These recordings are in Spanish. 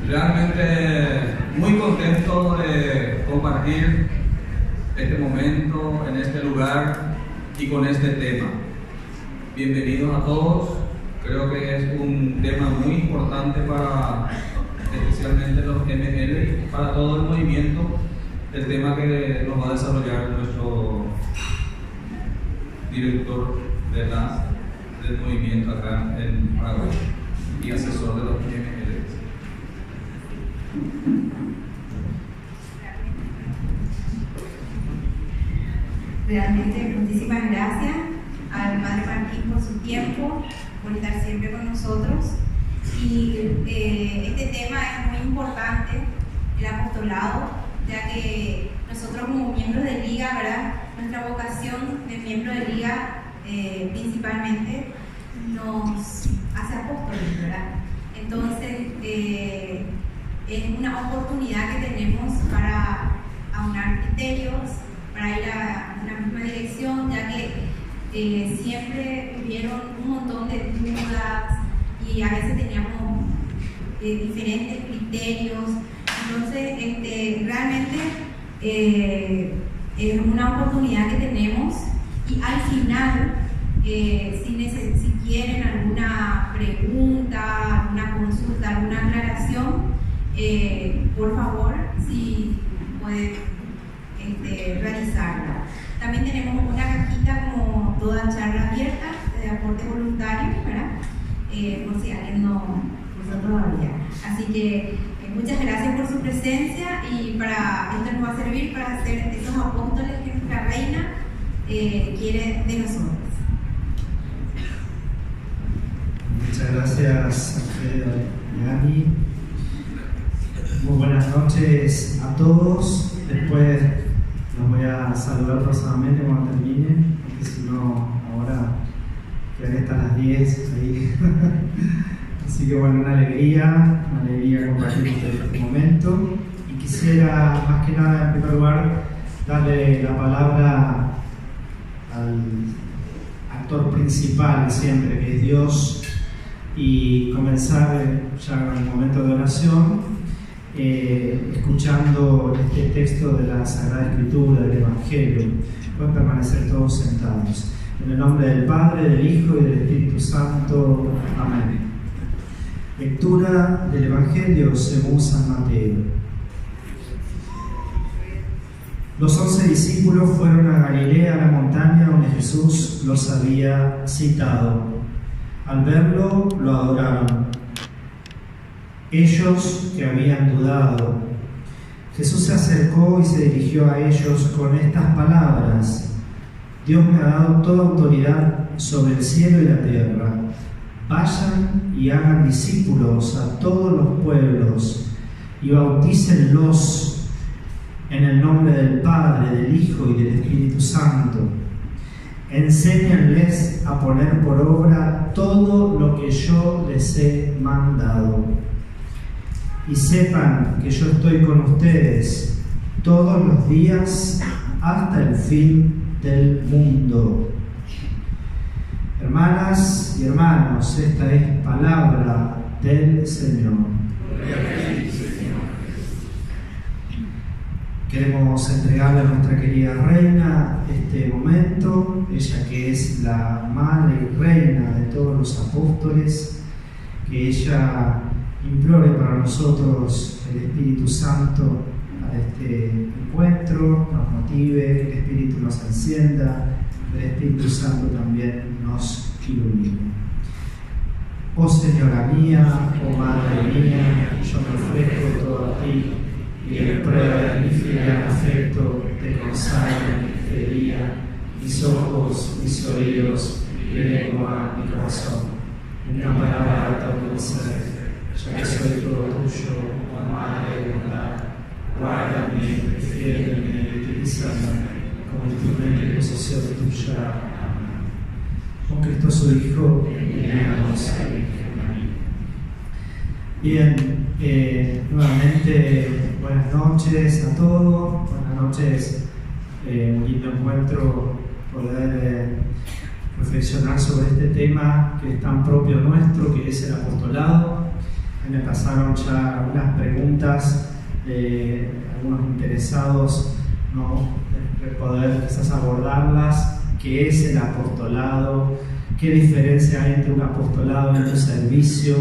Realmente muy contento de compartir este momento en este lugar y con este tema. Bienvenidos a todos. Creo que es un tema muy importante para especialmente los ML y para todo el movimiento, el tema que nos va a desarrollar nuestro director del movimiento acá en Paraguay y asesor de los ML. Realmente muchísimas gracias al Padre Martín por su tiempo, por estar siempre con nosotros. Y este tema es muy importante, el apostolado, ya que nosotros como miembros de Liga, ¿verdad? Nuestra vocación de miembro de Liga principalmente nos hace apóstoles, ¿verdad? Entonces es una oportunidad que tenemos para aunar criterios, para ir a una misma dirección, ya que siempre hubieron un montón de dudas y a veces teníamos diferentes criterios. Entonces, realmente es una oportunidad que tenemos, y al final, si quieren alguna pregunta, alguna consulta, alguna aclaración, por favor, si pueden realizarla. También tenemos una cajita, como toda charla abierta, de aporte voluntario, ¿verdad? Por si alguien no puso todavía. Así que muchas gracias por su presencia, y esto nos va a servir para hacer esos apóstoles que nuestra reina quiere de nosotros. Muchas gracias, Alfredo y Ani. Muy buenas noches a todos. Después los voy a saludar personalmente cuando termine, porque si no, ahora quedaré hasta las 10 ahí. Así que bueno, una alegría compartir este momento. Y quisiera, más que nada, en primer lugar, darle la palabra al actor principal siempre, que es Dios, y comenzar ya en el momento de oración, escuchando este texto de la Sagrada Escritura, del Evangelio. Pueden permanecer todos sentados. En el nombre del Padre, del Hijo y del Espíritu Santo. Amén. Lectura del Evangelio según San Mateo. Los 11 discípulos fueron a Galilea, a la montaña donde Jesús los había citado. Al verlo, lo adoraron. Ellos que habían dudado. Jesús se acercó y se dirigió a ellos con estas palabras: Dios me ha dado toda autoridad sobre el cielo y la tierra. Vayan y hagan discípulos a todos los pueblos y bautícenlos en el nombre del Padre, del Hijo y del Espíritu Santo. Enséñenles a poner por obra todo lo que yo les he mandado. Y sepan que yo estoy con ustedes todos los días hasta el fin del mundo. Hermanas y hermanos, esta es palabra del Señor. Queremos entregarle a nuestra querida reina este momento, ella que es la madre y reina de todos los apóstoles, que ella implore para nosotros el Espíritu Santo a este encuentro, nos motive, que el Espíritu nos encienda, que el Espíritu Santo también nos ilumine. Oh Señora mía, oh Madre mía, yo me ofrezco todo a ti, y en prueba de mi fiel afecto te consagro mi fidelidad, mis ojos, mis oídos, mi lengua, mi corazón, en una palabra alta dulce. Ya que soy todo tuyo, oh Madre de bondad, guárdame, defiéndeme y utilízame como instrumento y posesión tuya. Amén. Con Cristo su Hijo, guíanos a Bien, nuevamente buenas noches a todos, buenas noches, un lindo encuentro, poder reflexionar sobre este tema que es tan propio nuestro, que es el apostolado. Me pasaron ya algunas preguntas de algunos interesados, ¿no? De poder quizás abordarlas. ¿Qué es el apostolado? ¿Qué diferencia hay entre un apostolado y un servicio?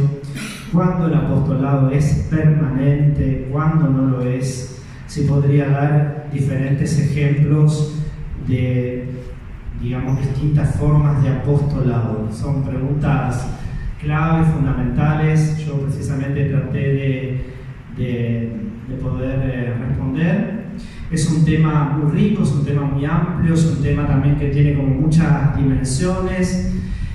¿Cuándo el apostolado es permanente? ¿Cuándo no lo es? Si podría dar diferentes ejemplos de, digamos, distintas formas de apostolado. Son preguntas claves, fundamentales. Yo precisamente traté de poder responder. Es un tema muy rico, es un tema muy amplio, es un tema también que tiene como muchas dimensiones.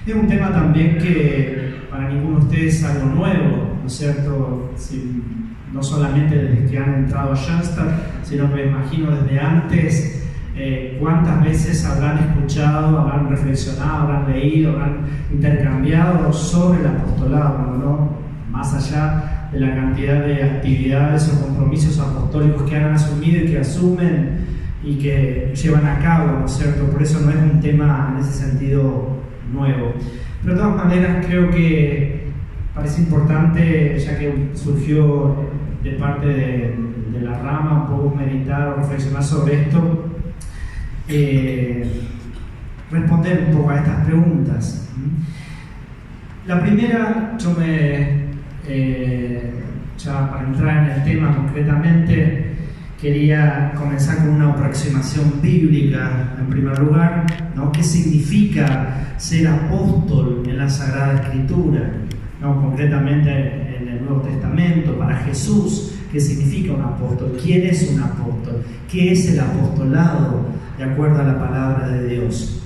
Es un tema también que para ninguno de ustedes es algo nuevo, ¿no es cierto? No solamente desde que han entrado a Schoenstatt, sino que me imagino desde antes. ¿Cuántas veces habrán escuchado, habrán reflexionado, habrán leído, habrán intercambiado sobre el apostolado, ¿no? Más allá de la cantidad de actividades o compromisos apostólicos que han asumido y que asumen y que llevan a cabo, ¿no es cierto? Por eso no es un tema en ese sentido nuevo. Pero de todas maneras creo que parece importante, ya que surgió de parte de la rama, un poco meditar o reflexionar sobre esto, responder un poco a estas preguntas. La primera, ya para entrar en el tema concretamente, quería comenzar con una aproximación bíblica en primer lugar, ¿no? ¿Qué significa ser apóstol en la Sagrada Escritura? ¿No? Concretamente en el Nuevo Testamento, para Jesús, ¿qué significa un apóstol? ¿Quién es un apóstol? ¿Qué es el apostolado de acuerdo a la palabra de Dios?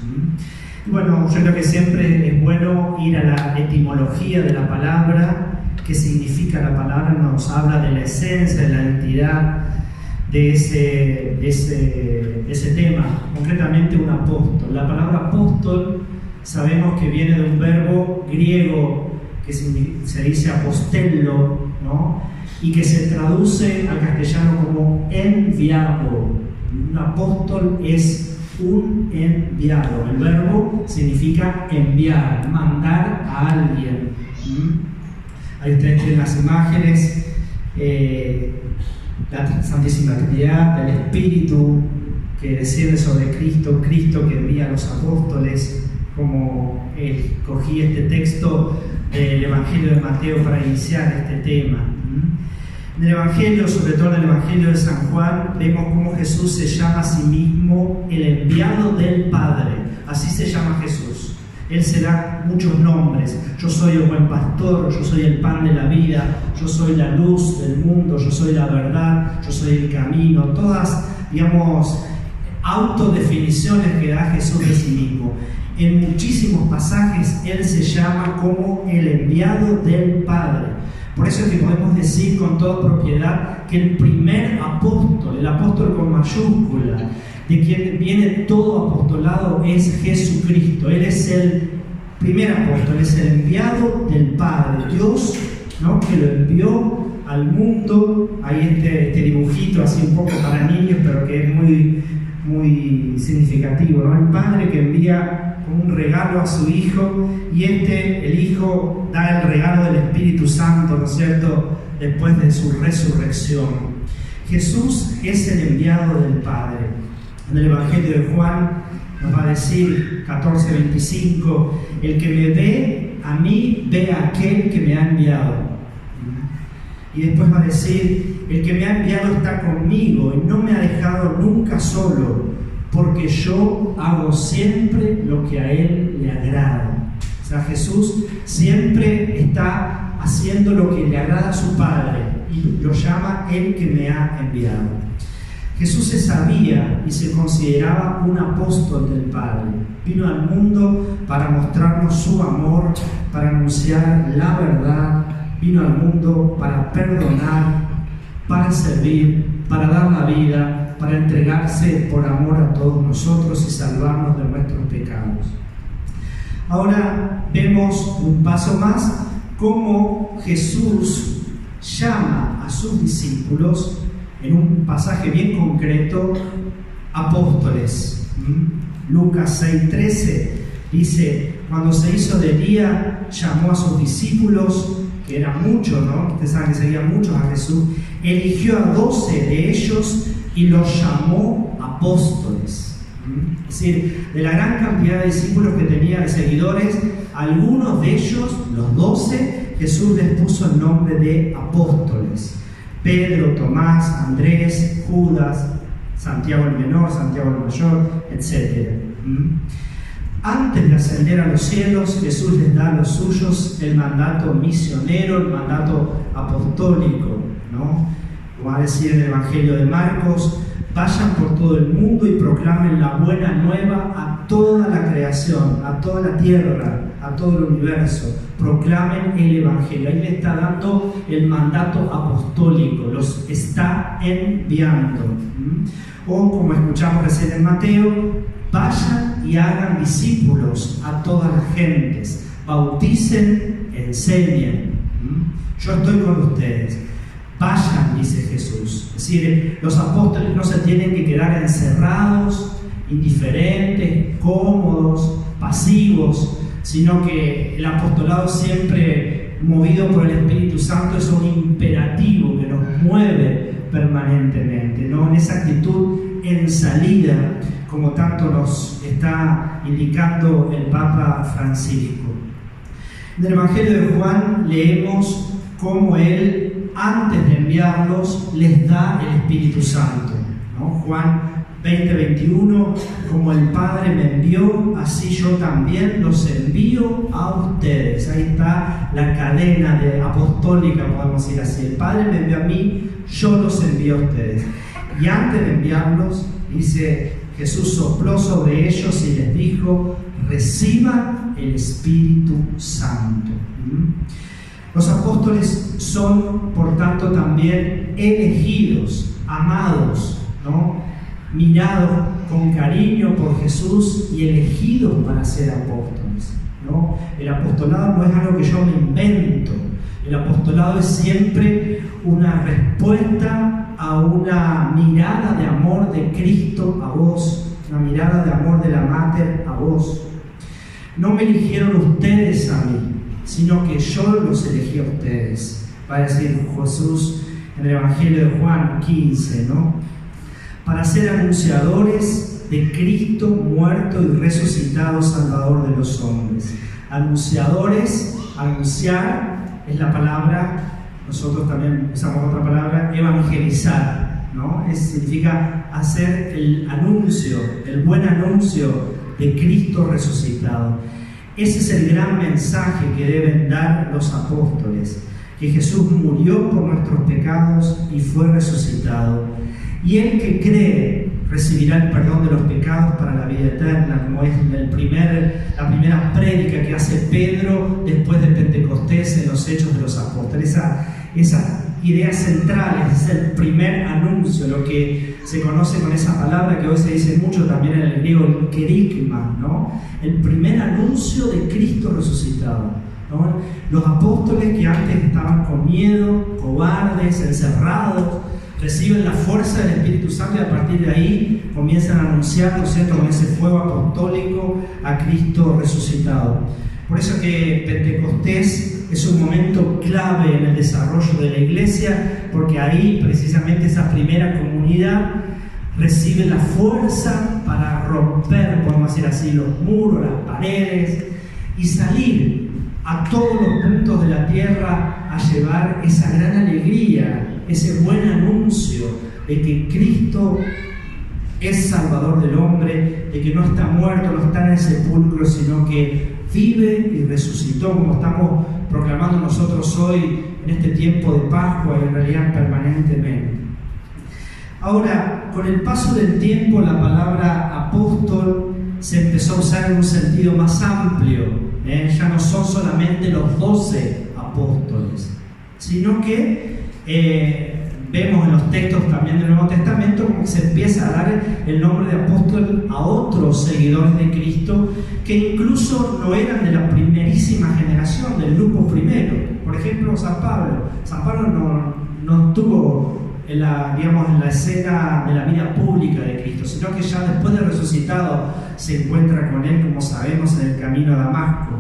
Bueno, yo creo que siempre es bueno ir a la etimología de la palabra. ¿Qué significa la palabra? Nos habla de la esencia, de la identidad de ese tema, concretamente un apóstol. La palabra apóstol sabemos que viene de un verbo griego que se dice apostello, ¿no? Y que se traduce al castellano como enviado. Un apóstol es un enviado. El verbo significa enviar, mandar a alguien. Ahí ustedes tienen las imágenes, la Santísima Trinidad, del Espíritu que desciende sobre Cristo, Cristo que envía a los apóstoles, como escogí este texto del Evangelio de Mateo para iniciar este tema. En el Evangelio, sobre todo en el Evangelio de San Juan, vemos cómo Jesús se llama a sí mismo el enviado del Padre. Así se llama Jesús. Él se da muchos nombres. Yo soy el buen pastor, yo soy el pan de la vida, yo soy la luz del mundo, yo soy la verdad, yo soy el camino. Todas, digamos, autodefiniciones que da Jesús de sí mismo. En muchísimos pasajes Él se llama como el enviado del Padre. Por eso es que podemos decir con toda propiedad que el primer apóstol, el apóstol con mayúscula, de quien viene todo apostolado, es Jesucristo. Él es el primer apóstol, es el enviado del Padre, Dios, ¿no? Que lo envió al mundo. Hay este dibujito así un poco para niños, pero que es muy significativo, ¿no? El Padre que envía un regalo a su Hijo, y el Hijo da el regalo del Espíritu Santo, ¿no es cierto?, después de su resurrección. Jesús es el enviado del Padre. En el Evangelio de Juan nos va a decir, 14:25, el que me ve a mí, ve a aquel que me ha enviado. Y después va a decir, el que me ha enviado está conmigo y no me ha dejado nunca solo, porque yo hago siempre lo que a Él le agrada. O sea, Jesús siempre está haciendo lo que le agrada a su Padre y lo llama el que me ha enviado. Jesús se sabía y se consideraba un apóstol del Padre. Vino al mundo para mostrarnos su amor, para anunciar la verdad. Vino al mundo para perdonar, para servir, para dar la vida, para entregarse por amor a todos nosotros y salvarnos de nuestros pecados. Ahora vemos un paso más, cómo Jesús llama a sus discípulos, en un pasaje bien concreto, apóstoles. Lucas 6:13 dice, cuando se hizo de día, llamó a sus discípulos que eran muchos, ¿no? Ustedes saben que seguían muchos a Jesús, eligió a 12 de ellos y los llamó apóstoles. Es decir, de la gran cantidad de discípulos que tenía, de seguidores, algunos de ellos, los 12, Jesús les puso el nombre de apóstoles. Pedro, Tomás, Andrés, Judas, Santiago el menor, Santiago el mayor, etc. Antes de ascender a los cielos, Jesús les da a los suyos el mandato misionero, el mandato apostólico, ¿no? Como va a decir en el Evangelio de Marcos: vayan por todo el mundo y proclamen la buena nueva a toda la creación, a toda la tierra, a todo el universo. Proclamen el Evangelio. Ahí le está dando el mandato apostólico, los está enviando. O como escuchamos recién en Mateo: vayan y hagan discípulos a todas las gentes, bauticen, enseñen. Yo estoy con ustedes. Vayan, dice Jesús. Es decir, los apóstoles no se tienen que quedar encerrados, indiferentes, cómodos, pasivos, sino que el apostolado, siempre movido por el Espíritu Santo, es un imperativo que nos mueve permanentemente, ¿no? En esa actitud en salida, como tanto nos está indicando el Papa Francisco. En el Evangelio de Juan leemos cómo él, antes de enviarlos, les da el Espíritu Santo, ¿no? Juan 20:21: como el Padre me envió, así yo también los envío a ustedes. Ahí está la cadena apostólica, podemos decir así. El Padre me envió a mí, yo los envío a ustedes. Y antes de enviarlos, dice, Jesús sopló sobre ellos y les dijo: reciban el Espíritu Santo. Los apóstoles son, por tanto, también elegidos, amados, ¿no? Mirados con cariño por Jesús y elegidos para ser apóstoles, ¿no? El apostolado no es algo que yo me invento. El apostolado es siempre una respuesta a una mirada de amor de Cristo a vos, una mirada de amor de la Mater a vos. No me eligieron ustedes a mí, sino que yo los elegí a ustedes, va a decir Jesús en el Evangelio de Juan 15, ¿no? Para ser anunciadores de Cristo muerto y resucitado, Salvador de los hombres. Anunciadores, anunciar es la palabra, nosotros también usamos otra palabra, evangelizar, ¿no? Significa hacer el anuncio, el buen anuncio de Cristo resucitado. Ese es el gran mensaje que deben dar los apóstoles, que Jesús murió por nuestros pecados y fue resucitado. Y el que cree recibirá el perdón de los pecados para la vida eterna, como es la primera prédica que hace Pedro después de Pentecostés en los Hechos de los Apóstoles. Esa idea central es el primer anuncio, lo que se conoce con esa palabra que hoy se dice mucho también en el griego, el kerygma, ¿no? El primer anuncio de Cristo resucitado, ¿no? Los apóstoles que antes estaban con miedo, cobardes, encerrados, reciben la fuerza del Espíritu Santo y a partir de ahí comienzan a anunciar, ¿no es cierto?, con ese fuego apostólico a Cristo resucitado. Por eso que Pentecostés es un momento clave en el desarrollo de la iglesia, porque ahí precisamente esa primera comunidad recibe la fuerza para romper, podemos decir así, los muros, las paredes y salir a todos los puntos de la tierra a llevar esa gran alegría, ese buen anuncio de que Cristo es Salvador del hombre, de que no está muerto, no está en el sepulcro, sino que vive y resucitó, como estamos proclamando nosotros hoy en este tiempo de Pascua y en realidad permanentemente. Ahora, con el paso del tiempo, la palabra apóstol se empezó a usar en un sentido más amplio. Ya no son solamente los 12 apóstoles, sino que vemos en los textos también del Nuevo Testamento como que se empieza a dar el nombre de apóstol a otros seguidores de Cristo que incluso no eran de la primerísima generación, del grupo primero. Por ejemplo, San Pablo. San Pablo no estuvo en la escena de la vida pública de Cristo, sino que ya después de resucitado se encuentra con él, como sabemos, en el camino a Damasco.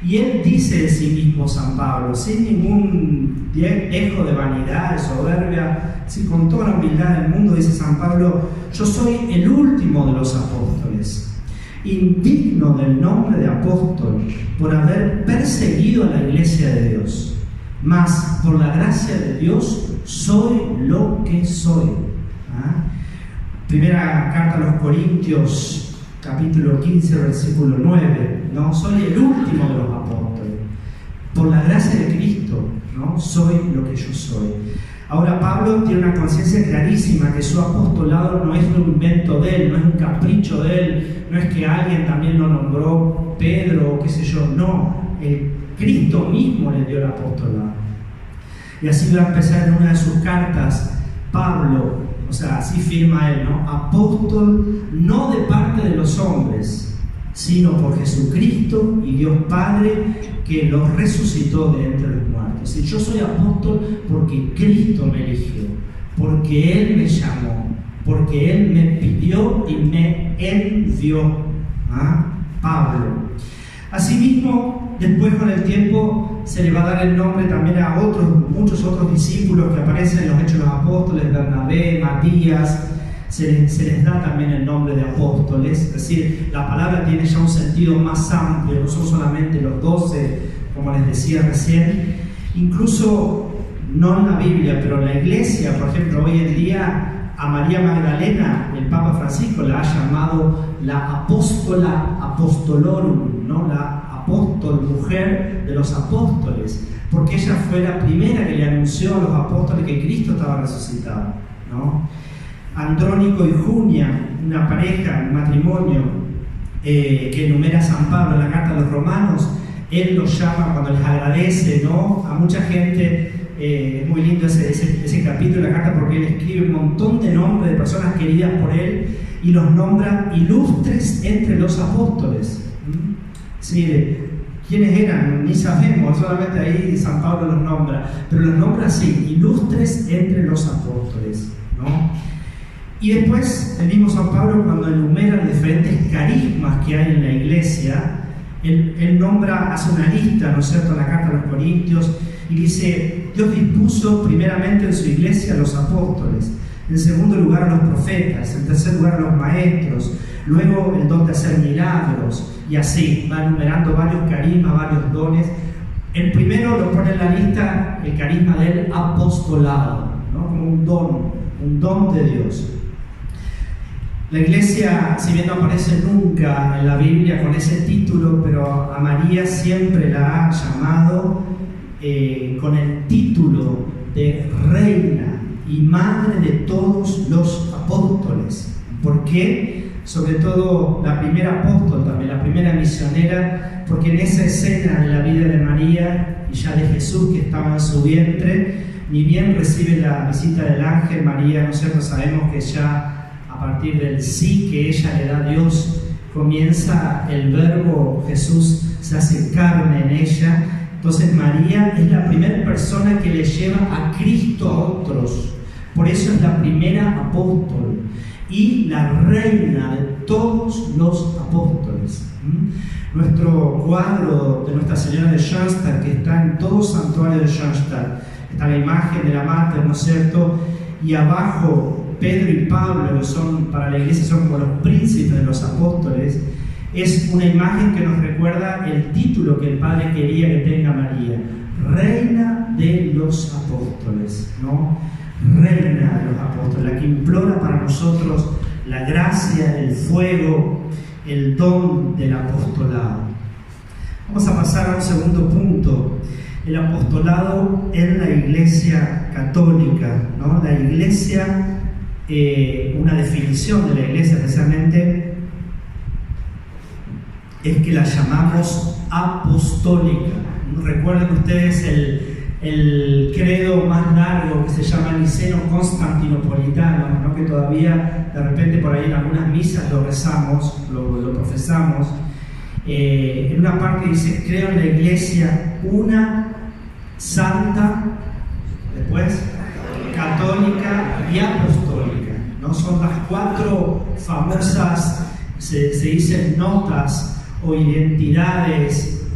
Y él dice de sí mismo, San Pablo, sin ningún dejo de vanidad, de soberbia, con toda la humildad del mundo, dice San Pablo: yo soy el último de los apóstoles, indigno del nombre de apóstol por haber perseguido a la iglesia de Dios, mas por la gracia de Dios soy lo que soy. Primera carta a los Corintios, capítulo 15, versículo 9, ¿no? Soy el último de los apóstoles, por la gracia de Cristo, ¿no? Soy lo que yo soy. Ahora Pablo tiene una conciencia clarísima que su apostolado no es un invento de él, no es un capricho de él, no es que alguien también lo nombró Pedro o qué sé yo, no, Cristo mismo le dio el apostolado. Y así va a empezar en una de sus cartas, Pablo, o sea, así firma él, ¿no? Apóstol no de parte de los hombres, sino por Jesucristo y Dios Padre, que lo resucitó de entre los muertos. Y yo soy apóstol porque Cristo me eligió, porque Él me llamó, porque Él me pidió y me envió. Pablo. Asimismo, después con el tiempo se le va a dar el nombre también a muchos otros discípulos que aparecen en los Hechos de los Apóstoles: Bernabé, Matías. Se les da también el nombre de apóstoles, es decir, la palabra tiene ya un sentido más amplio, no son solamente los 12, como les decía recién. Incluso, no en la Biblia, pero en la Iglesia, por ejemplo, hoy en día, a María Magdalena, el Papa Francisco la ha llamado la apóstola apostolorum, ¿no? La apóstol, mujer de los apóstoles, porque ella fue la primera que le anunció a los apóstoles que Cristo estaba resucitado, ¿no? Andrónico y Junia, una pareja, un matrimonio que enumera San Pablo en la carta a los Romanos, él los llama cuando les agradece, ¿no? A mucha gente. Es muy lindo ese capítulo de la carta, porque él escribe un montón de nombres de personas queridas por él y los nombra ilustres entre los apóstoles. Sí, ¿quiénes eran? Ni sabemos, solamente ahí San Pablo los nombra, pero los nombra así: ilustres entre los apóstoles, ¿no? Y después el mismo San Pablo, cuando enumera los diferentes carismas que hay en la iglesia, él nombra, hace una lista, ¿no es cierto?, en la carta a los Corintios, y dice: Dios dispuso primeramente en su iglesia a los apóstoles, en segundo lugar a los profetas, en tercer lugar a los maestros, luego el don de hacer milagros, y así va enumerando varios carismas, varios dones. El primero lo pone en la lista, el carisma del apostolado, ¿no? Como un don de Dios. La iglesia, si bien no aparece nunca en la Biblia con ese título, pero a María siempre la ha llamado con el título de reina y madre de todos los apóstoles. ¿Por qué? Sobre todo la primera apóstol, también la primera misionera, porque en esa escena de la vida de María y ya de Jesús, que estaba en su vientre, ni bien recibe la visita del ángel, María, nosotros sabemos que ya a partir del sí que ella le da a Dios, comienza el verbo, Jesús se hace carne en ella. Entonces María es la primera persona que le lleva a Cristo a otros, por eso es la primera apóstol y la reina de todos los apóstoles. Nuestro cuadro de Nuestra Señora de Schoenstatt, que está en todo santuario de Schoenstatt, está la imagen de la Mater, ¿no es cierto?, y abajo Pedro y Pablo, que son para la iglesia son como los príncipes de los apóstoles. Es una imagen que nos recuerda el título que el Padre quería que tenga María: Reina de los Apóstoles, ¿no? Reina de los Apóstoles, la que implora para nosotros la gracia, el fuego, el don del apostolado. Vamos a pasar a un segundo punto: el apostolado en la Iglesia Católica, ¿no? La Iglesia, una definición de la Iglesia precisamente es que la llamamos apostólica. Recuerden ustedes el credo más largo que se llama Niceno-Constantinopolitano, ¿no? Que todavía de repente por ahí en algunas misas lo rezamos, lo profesamos. En una parte dice: creo en la Iglesia una, santa, después católica y apostólica, ¿no? Son las cuatro famosas, se dicen notas o identidades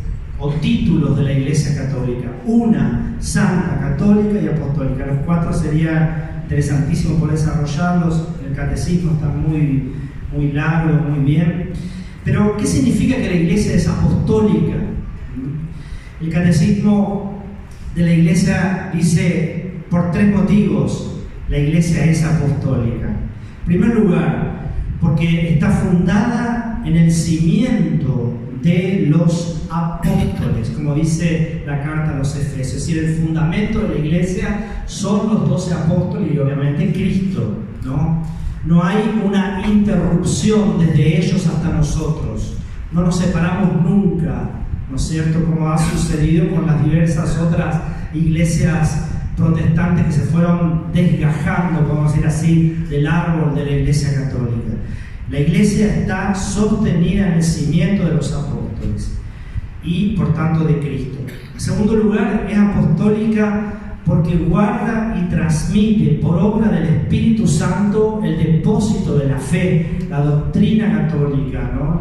o títulos de la Iglesia Católica. Una, santa, católica y apostólica. Los 4 sería interesantísimo por desarrollarlos. El catecismo está muy, muy largo, muy bien. Pero, ¿qué significa que la Iglesia es apostólica? El catecismo de la Iglesia dice, por 3 motivos, la Iglesia es apostólica. En primer lugar, porque está fundada en el cimiento de los apóstoles, como dice la carta a los Efesios. Es decir, el fundamento de la Iglesia son los 12 apóstoles y obviamente Cristo, ¿no? No hay una interrupción desde ellos hasta nosotros. No nos separamos nunca, ¿no es cierto? Como ha sucedido con las diversas otras iglesias protestantes que se fueron desgajando, podemos decir así, del árbol de la Iglesia Católica. La Iglesia está sostenida en el cimiento de los apóstoles y, por tanto, de Cristo. En segundo lugar, es apostólica porque guarda y transmite por obra del Espíritu Santo el depósito de la fe, la doctrina católica, ¿no?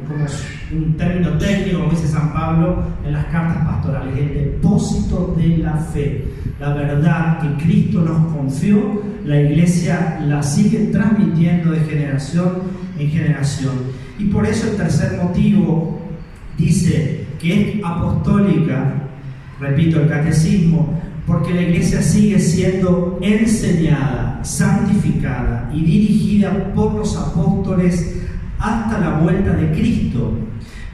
Como es un término técnico, como dice San Pablo en las cartas pastorales, el depósito de la fe, la verdad que Cristo nos confió, la Iglesia la sigue transmitiendo de generación en generación. Y por eso el tercer motivo dice que es apostólica, repito, el catecismo, porque la Iglesia sigue siendo enseñada, santificada y dirigida por los apóstoles hasta la vuelta de Cristo,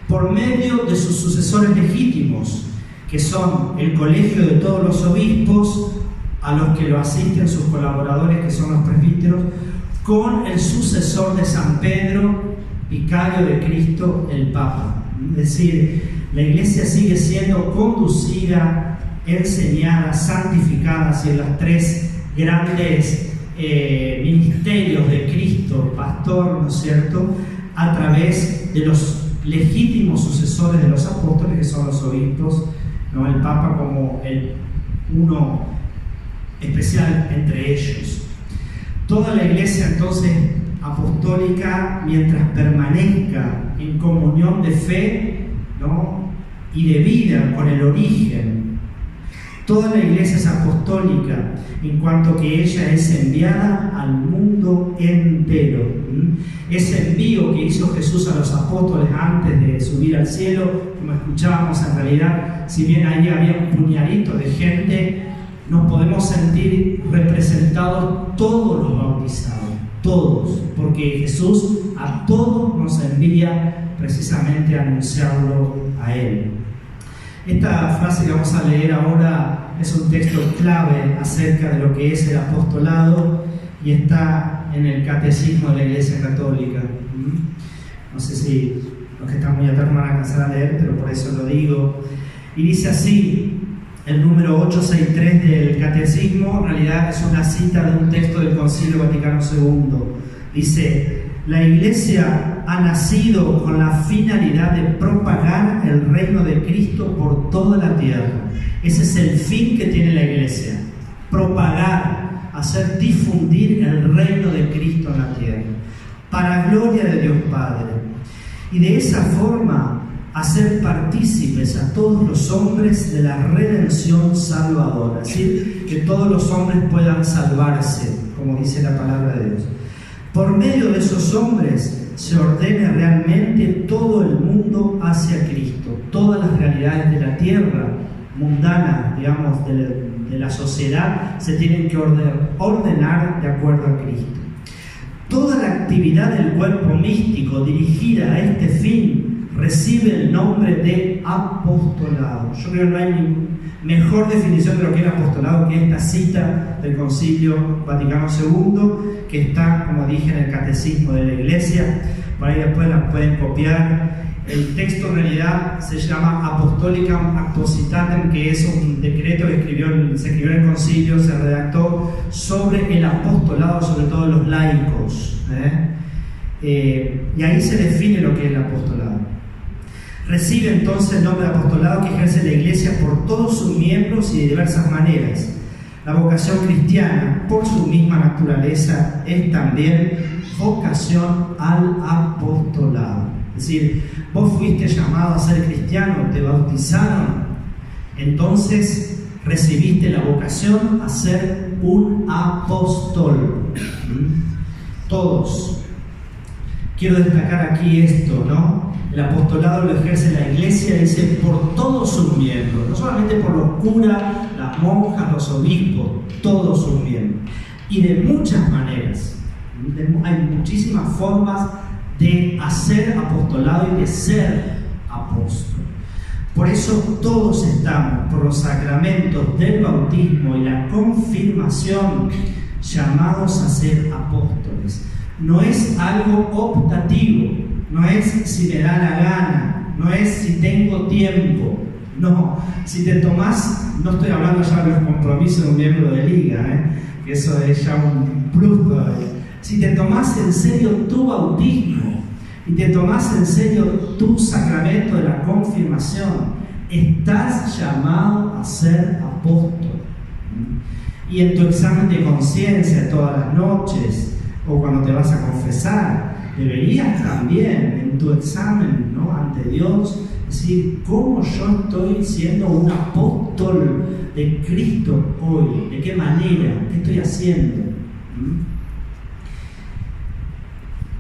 por medio de sus sucesores legítimos, que son el colegio de todos los obispos, a los que lo asisten sus colaboradores, que son los presbíteros, con el sucesor de San Pedro, vicario de Cristo, el Papa. Es decir, la Iglesia sigue siendo conducida, enseñada, santificada hacia las 3 grandes ministerios de Cristo, pastor, ¿no es cierto?, a través de los legítimos sucesores de los apóstoles, que son los obispos, ¿no? El Papa como el uno especial entre ellos. Toda la Iglesia, entonces, apostólica, mientras permanezca en comunión de fe, ¿no?, y de vida con el origen. Toda la Iglesia es apostólica en cuanto que ella es enviada al mundo entero. Ese envío que hizo Jesús a los apóstoles antes de subir al cielo, como escuchábamos, en realidad, si bien ahí había un puñadito de gente, nos podemos sentir representados todos los bautizados, todos, porque Jesús a todos nos envía precisamente a anunciarlo a Él. Esta frase que vamos a leer ahora es un texto clave acerca de lo que es el apostolado y está en el Catecismo de la Iglesia Católica. No sé si los que están muy atrás van a alcanzar a leer, pero por eso lo digo. Y dice así, el número 863 del Catecismo, en realidad es una cita de un texto del Concilio Vaticano II. Dice: la Iglesia ha nacido con la finalidad de propagar el reino de Cristo por toda la tierra. Ese es el fin que tiene la Iglesia: propagar, hacer difundir el reino de Cristo en la tierra, para gloria de Dios Padre. Y de esa forma hacer partícipes a todos los hombres de la redención salvadora, es decir, que todos los hombres puedan salvarse, como dice la palabra de Dios. Por medio de esos hombres se ordene realmente todo el mundo hacia Cristo. Todas las realidades de la tierra mundana, digamos, de la sociedad, se tienen que ordenar de acuerdo a Cristo. Toda la actividad del cuerpo místico dirigida a este fin recibe el nombre de apostolado. Yo creo que no hay mejor definición de lo que es apostolado que esta cita del Concilio Vaticano II, que está, como dije, en el Catecismo de la Iglesia. Por ahí después la pueden copiar. El texto en realidad se llama Apostolicam Appositatem, que es un decreto que se escribió en el concilio, se redactó sobre el apostolado, sobre todo los laicos. Y ahí se define lo que es el apostolado. Recibe entonces el nombre de apostolado que ejerce la Iglesia por todos sus miembros y de diversas maneras. La vocación cristiana, por su misma naturaleza, es también vocación al apostolado. Es decir, vos fuiste llamado a ser cristiano, te bautizaron, entonces recibiste la vocación a ser un apóstol. Todos. Quiero destacar aquí esto, ¿no? El apostolado lo ejerce la Iglesia, dice, por todos sus miembros, no solamente por los curas, las monjas, los obispos, todos sus miembros. Y de muchas maneras. Hay muchísimas formas de hacer apostolado y de ser apóstol. Por eso todos estamos, por los sacramentos del bautismo y la confirmación, llamados a ser apóstoles. No es algo optativo, no es si me da la gana, no es si tengo tiempo. No, si te tomás, no estoy hablando ya de los compromisos de un miembro de liga, que eso es ya un plus todavía. Si te tomás en serio tu bautismo y te tomás en serio tu sacramento de la confirmación, estás llamado a ser apóstol. Y en tu examen de conciencia todas las noches, o cuando te vas a confesar, deberías también en tu examen, ¿no?, ante Dios, decir, ¿cómo yo estoy siendo un apóstol de Cristo hoy? ¿De qué manera? ¿Qué estoy haciendo?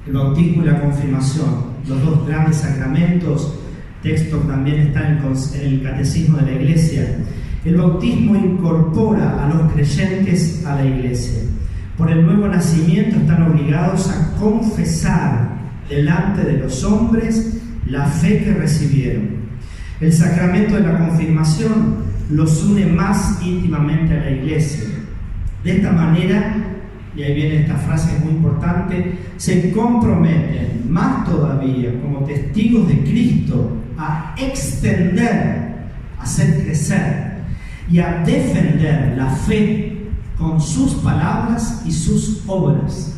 El bautismo y la confirmación, los dos grandes sacramentos, texto también está en el Catecismo de la Iglesia. El bautismo incorpora a los creyentes a la Iglesia. Por el nuevo nacimiento están obligados a confesar delante de los hombres la fe que recibieron. El sacramento de la confirmación los une más íntimamente a la Iglesia. De esta manera, y ahí viene esta frase muy importante, se comprometen más todavía como testigos de Cristo a extender, a hacer crecer y a defender la fe con sus palabras y sus obras.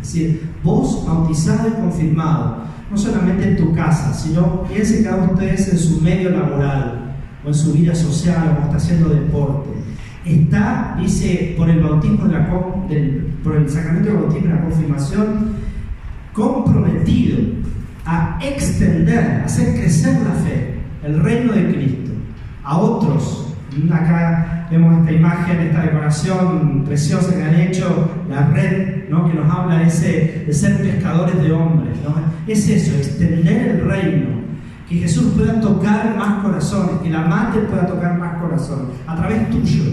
Es decir, vos bautizado y confirmado, no solamente en tu casa, sino piensen cada uno de ustedes en su medio laboral o en su vida social o está haciendo deporte. Está, dice, por el bautismo por el sacramento del bautismo y la confirmación, comprometido a extender, a hacer crecer la fe, el reino de Cristo, a otros. Acá vemos esta imagen, esta decoración preciosa que han hecho, la red, ¿no?, que nos habla de ser pescadores de hombres, ¿no? Es eso, extender el reino, que Jesús pueda tocar más corazones, que la madre pueda tocar más corazones, a través tuyo,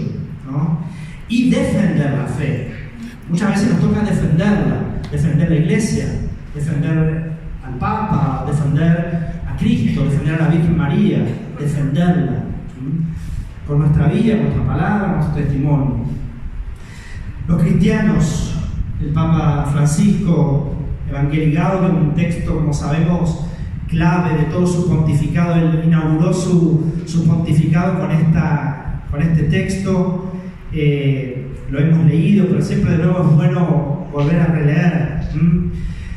¿no? Y defender la fe. Muchas veces nos toca defender la Iglesia, defender al Papa, defender a Cristo, defender a la Virgen María, defenderla. Con nuestra vida, nuestra palabra, nuestro testimonio. Los cristianos, el Papa Francisco, evangelicado en un texto, como sabemos, clave de todo su pontificado, él inauguró su pontificado con este texto, lo hemos leído, pero siempre de nuevo es bueno volver a releer.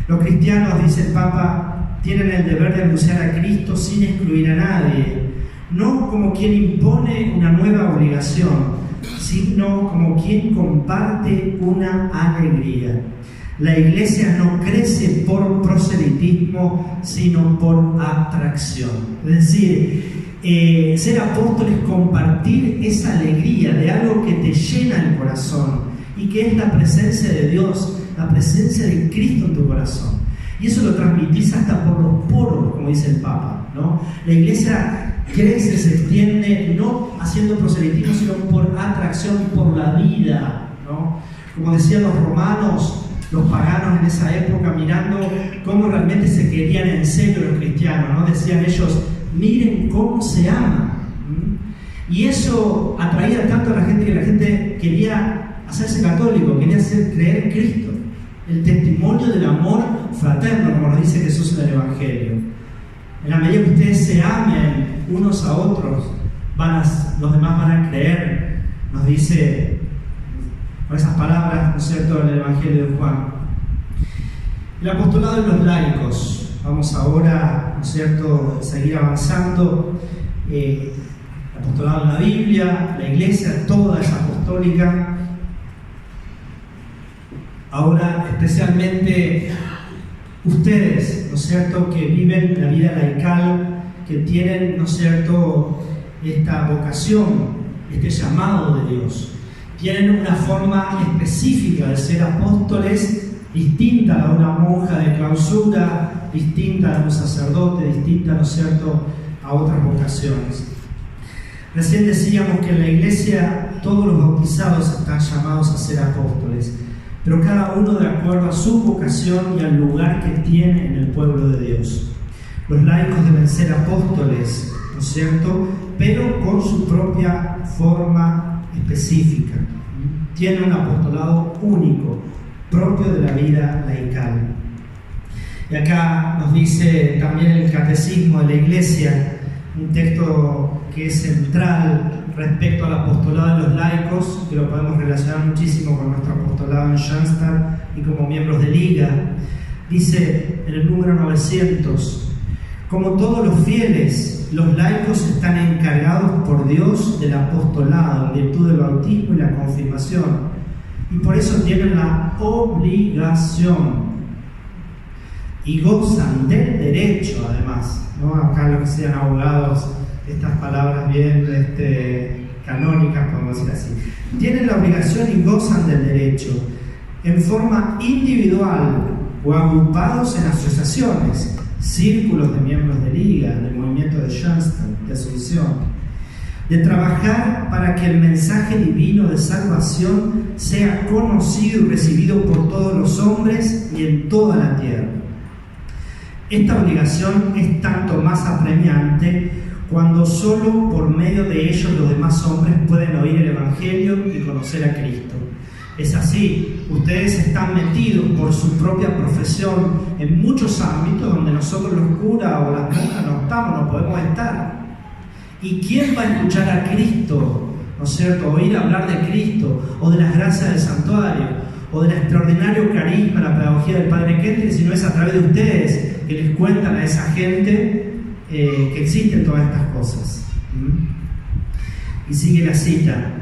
Los cristianos, dice el Papa, tienen el deber de anunciar a Cristo sin excluir a nadie, no como quien impone una nueva obligación, sino como quien comparte una alegría. La Iglesia no crece por proselitismo, sino por atracción. Es decir, ser apóstol es compartir esa alegría de algo que te llena el corazón y que es la presencia de Dios, la presencia de Cristo en tu corazón. Y eso lo transmitís hasta por los poros, como dice el Papa, ¿no? La Iglesia crece, se extiende, no haciendo proselitismo, sino por atracción, por la vida, ¿no? Como decían los romanos, los paganos en esa época, mirando cómo realmente se querían en serio los cristianos, ¿no? Decían ellos, miren cómo se ama. Y eso atraía tanto a la gente que la gente quería hacerse católico, quería creer en Cristo. El testimonio del amor fraterno, como nos dice Jesús en el Evangelio. En la medida que ustedes se amen unos a otros, los demás van a creer, nos dice con esas palabras, ¿no es cierto?, en el Evangelio de Juan. El apostolado de los laicos. Vamos ahora, ¿no es cierto?, seguir avanzando. El apostolado en la Biblia, la Iglesia, toda es apostólica. Ahora, especialmente ustedes, ¿no es cierto?, que viven la vida laical, que tienen, ¿no es cierto?, esta vocación, este llamado de Dios. Tienen una forma específica de ser apóstoles, distinta a la de una monja de clausura, distinta a la de un sacerdote, distinta, ¿no es cierto?, a otras vocaciones. Recién decíamos que en la iglesia todos los bautizados están llamados a ser apóstoles, pero cada uno de acuerdo a su vocación y al lugar que tiene en el pueblo de Dios. Los laicos deben ser apóstoles, ¿no es cierto?, pero con su propia forma específica. Tienen un apostolado único, propio de la vida laical. Y acá nos dice también el Catecismo de la Iglesia, un texto que es central respecto al apostolado de los laicos, que lo podemos relacionar muchísimo con nuestro apostolado en Schoenstatt y como miembros de Liga. Dice en el número 900: como todos los fieles, los laicos están encargados por Dios del apostolado en virtud del bautismo y la confirmación, y por eso tienen la obligación y gozan del derecho, además, ¿no? Acá los que sean abogados, estas palabras bien canónicas, podemos decir así, tienen la obligación y gozan del derecho en forma individual o agrupados en asociaciones, círculos de miembros de Liga, del movimiento de Schoenstatt, de Asunción, de trabajar para que el mensaje divino de salvación sea conocido y recibido por todos los hombres y en toda la tierra. Esta obligación es tanto más apremiante cuando solo por medio de ellos los demás hombres pueden oír el Evangelio y conocer a Cristo. Es así, ustedes están metidos por su propia profesión en muchos ámbitos donde nosotros los curas o las monjas no estamos, no podemos estar. ¿Y quién va a escuchar a Cristo, ¿no es cierto?, oír hablar de Cristo o de las gracias del santuario o del extraordinario carisma, la pedagogía del Padre Kentrich, si no es a través de ustedes que les cuentan a esa gente que existen todas estas cosas? Y sigue la cita: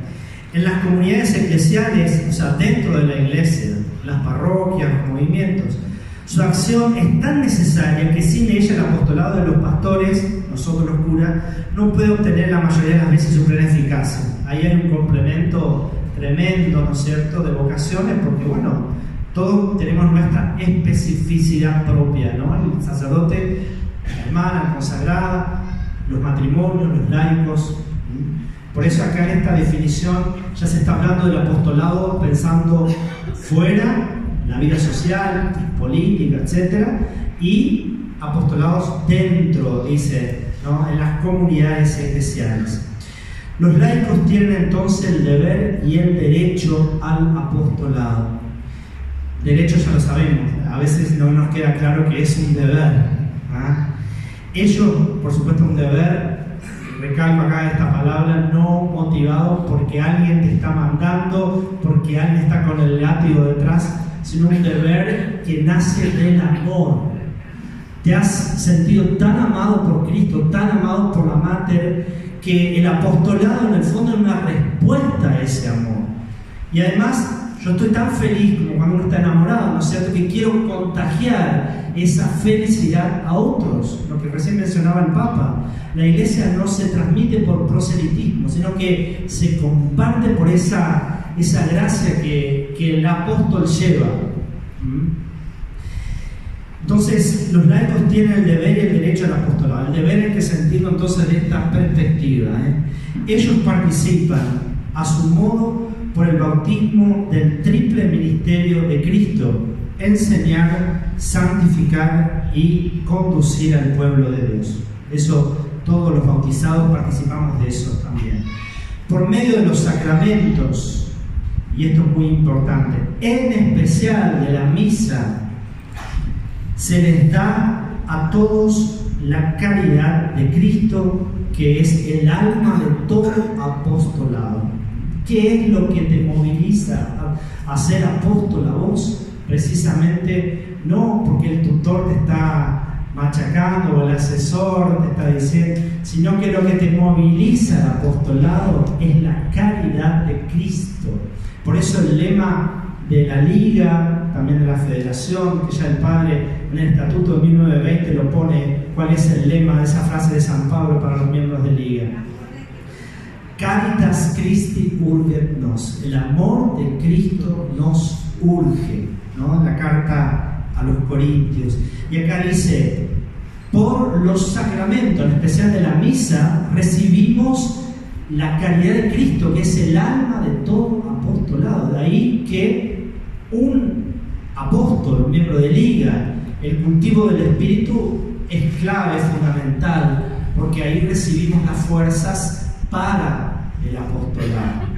en las comunidades eclesiales, o sea, dentro de la iglesia, las parroquias, los movimientos, su acción es tan necesaria que sin ella el apostolado de los pastores, nosotros los curas, no puede obtener la mayoría de las veces su plena eficacia. Ahí hay un complemento tremendo, ¿no es cierto?, de vocaciones, porque bueno, todos tenemos nuestra especificidad propia, ¿no? El sacerdote, la hermana, la consagrada, los matrimonios, los laicos. Por eso acá en esta definición ya se está hablando del apostolado pensando fuera, en la vida social, política, etc. Y apostolados dentro, dice, ¿no?, en las comunidades eclesiales. Los laicos tienen entonces el deber y el derecho al apostolado. Derecho ya lo sabemos, a veces no nos queda claro que es un deber. Ellos, por supuesto, un deber, recalco acá esta palabra, no motivado porque alguien te está mandando, porque alguien está con el látigo detrás, sino un deber que nace del amor. Te has sentido tan amado por Cristo, tan amado por la Mater, que el apostolado en el fondo es una respuesta a ese amor. Y además, yo estoy tan feliz como cuando uno está enamorado, ¿no es cierto?, que quiero contagiar esa felicidad a otros, lo que recién mencionaba el Papa. La iglesia no se transmite por proselitismo, sino que se comparte por esa gracia que el apóstol lleva. Entonces, los laicos tienen el deber y el derecho al apostolado. El deber hay que sentirlo entonces de esta perspectiva. Ellos participan a su modo por el bautismo del triple ministerio de Cristo: enseñar, santificar y conducir al pueblo de Dios. Eso, todos los bautizados participamos de eso también. Por medio de los sacramentos, y esto es muy importante, en especial de la misa, se les da a todos la caridad de Cristo, que es el alma de todo apostolado. ¿Qué es lo que te moviliza a ser apóstol a vos? Precisamente no porque el tutor te está machacando o el asesor te está diciendo, sino que lo que te moviliza al apostolado es la caridad de Cristo. Por eso el lema de la Liga, también de la Federación, que ya el Padre en el Estatuto de 1920 lo pone, cuál es el lema de esa frase de San Pablo para los miembros de Liga. Caritas Christi urget nos, el amor de Cristo nos urge, ¿no? En la carta a los Corintios. Y acá dice, por los sacramentos, en especial de la misa, recibimos la caridad de Cristo, que es el alma de todo apostolado. De ahí que un apóstol, un miembro de Liga, el cultivo del Espíritu es clave, es fundamental, porque ahí recibimos las fuerzas para el apostolado.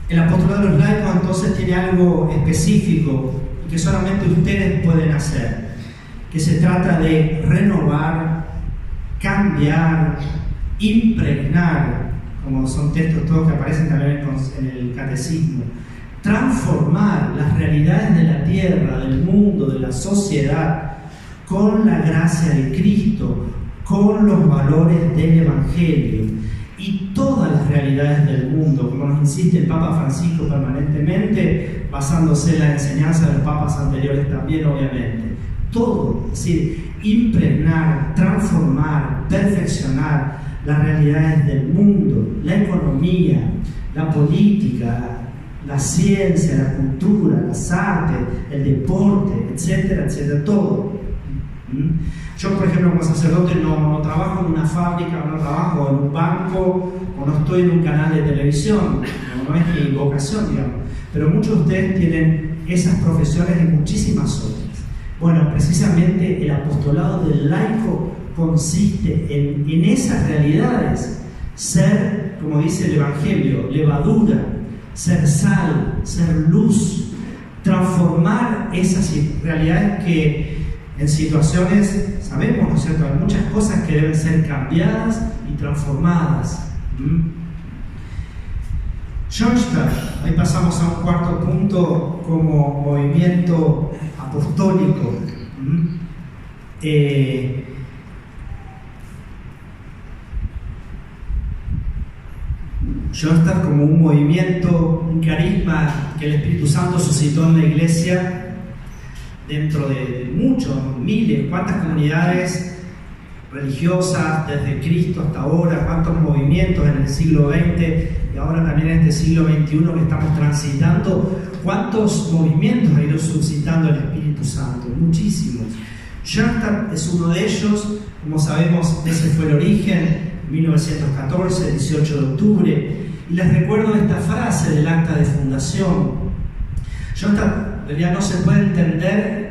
El apostolado de los laicos entonces tiene algo específico y que solamente ustedes pueden hacer, que se trata de renovar, cambiar, impregnar, como son textos todos que aparecen también en el catecismo, transformar las realidades de la tierra, del mundo, de la sociedad, con la gracia de Cristo, con los valores del Evangelio y todas las realidades del mundo, como nos insiste el Papa Francisco permanentemente, basándose en la enseñanza de los papas anteriores también, obviamente. Todo, es decir, impregnar, transformar, perfeccionar las realidades del mundo, la economía, la política, la ciencia, la cultura, las artes, el deporte, etcétera, etcétera, todo. Yo, por ejemplo, como sacerdote no trabajo en una fábrica, no trabajo en un banco, o no estoy en un canal de televisión, no es mi vocación, digamos. Pero muchos de ustedes tienen esas profesiones y muchísimas otras. Bueno, precisamente el apostolado del laico consiste en esas realidades, ser, como dice el Evangelio, levadura, ser sal, ser luz, transformar esas realidades que en situaciones, sabemos, ¿no es cierto?, hay muchas cosas que deben ser cambiadas y transformadas. Schoenstatt, ahí pasamos a un cuarto punto como movimiento apostólico. Schoenstatt como un movimiento, un carisma que el Espíritu Santo suscitó en la Iglesia dentro de muchos, miles, cuántas comunidades religiosas desde Cristo hasta ahora, cuántos movimientos en el siglo XX y ahora también en este siglo XXI que estamos transitando, cuántos movimientos ha ido suscitando el Espíritu Santo, muchísimos. Schoenstatt es uno de ellos, como sabemos, ese fue el origen, 1914, 18 de octubre, y les recuerdo esta frase del acta de fundación. Schoenstatt en realidad no se puede entender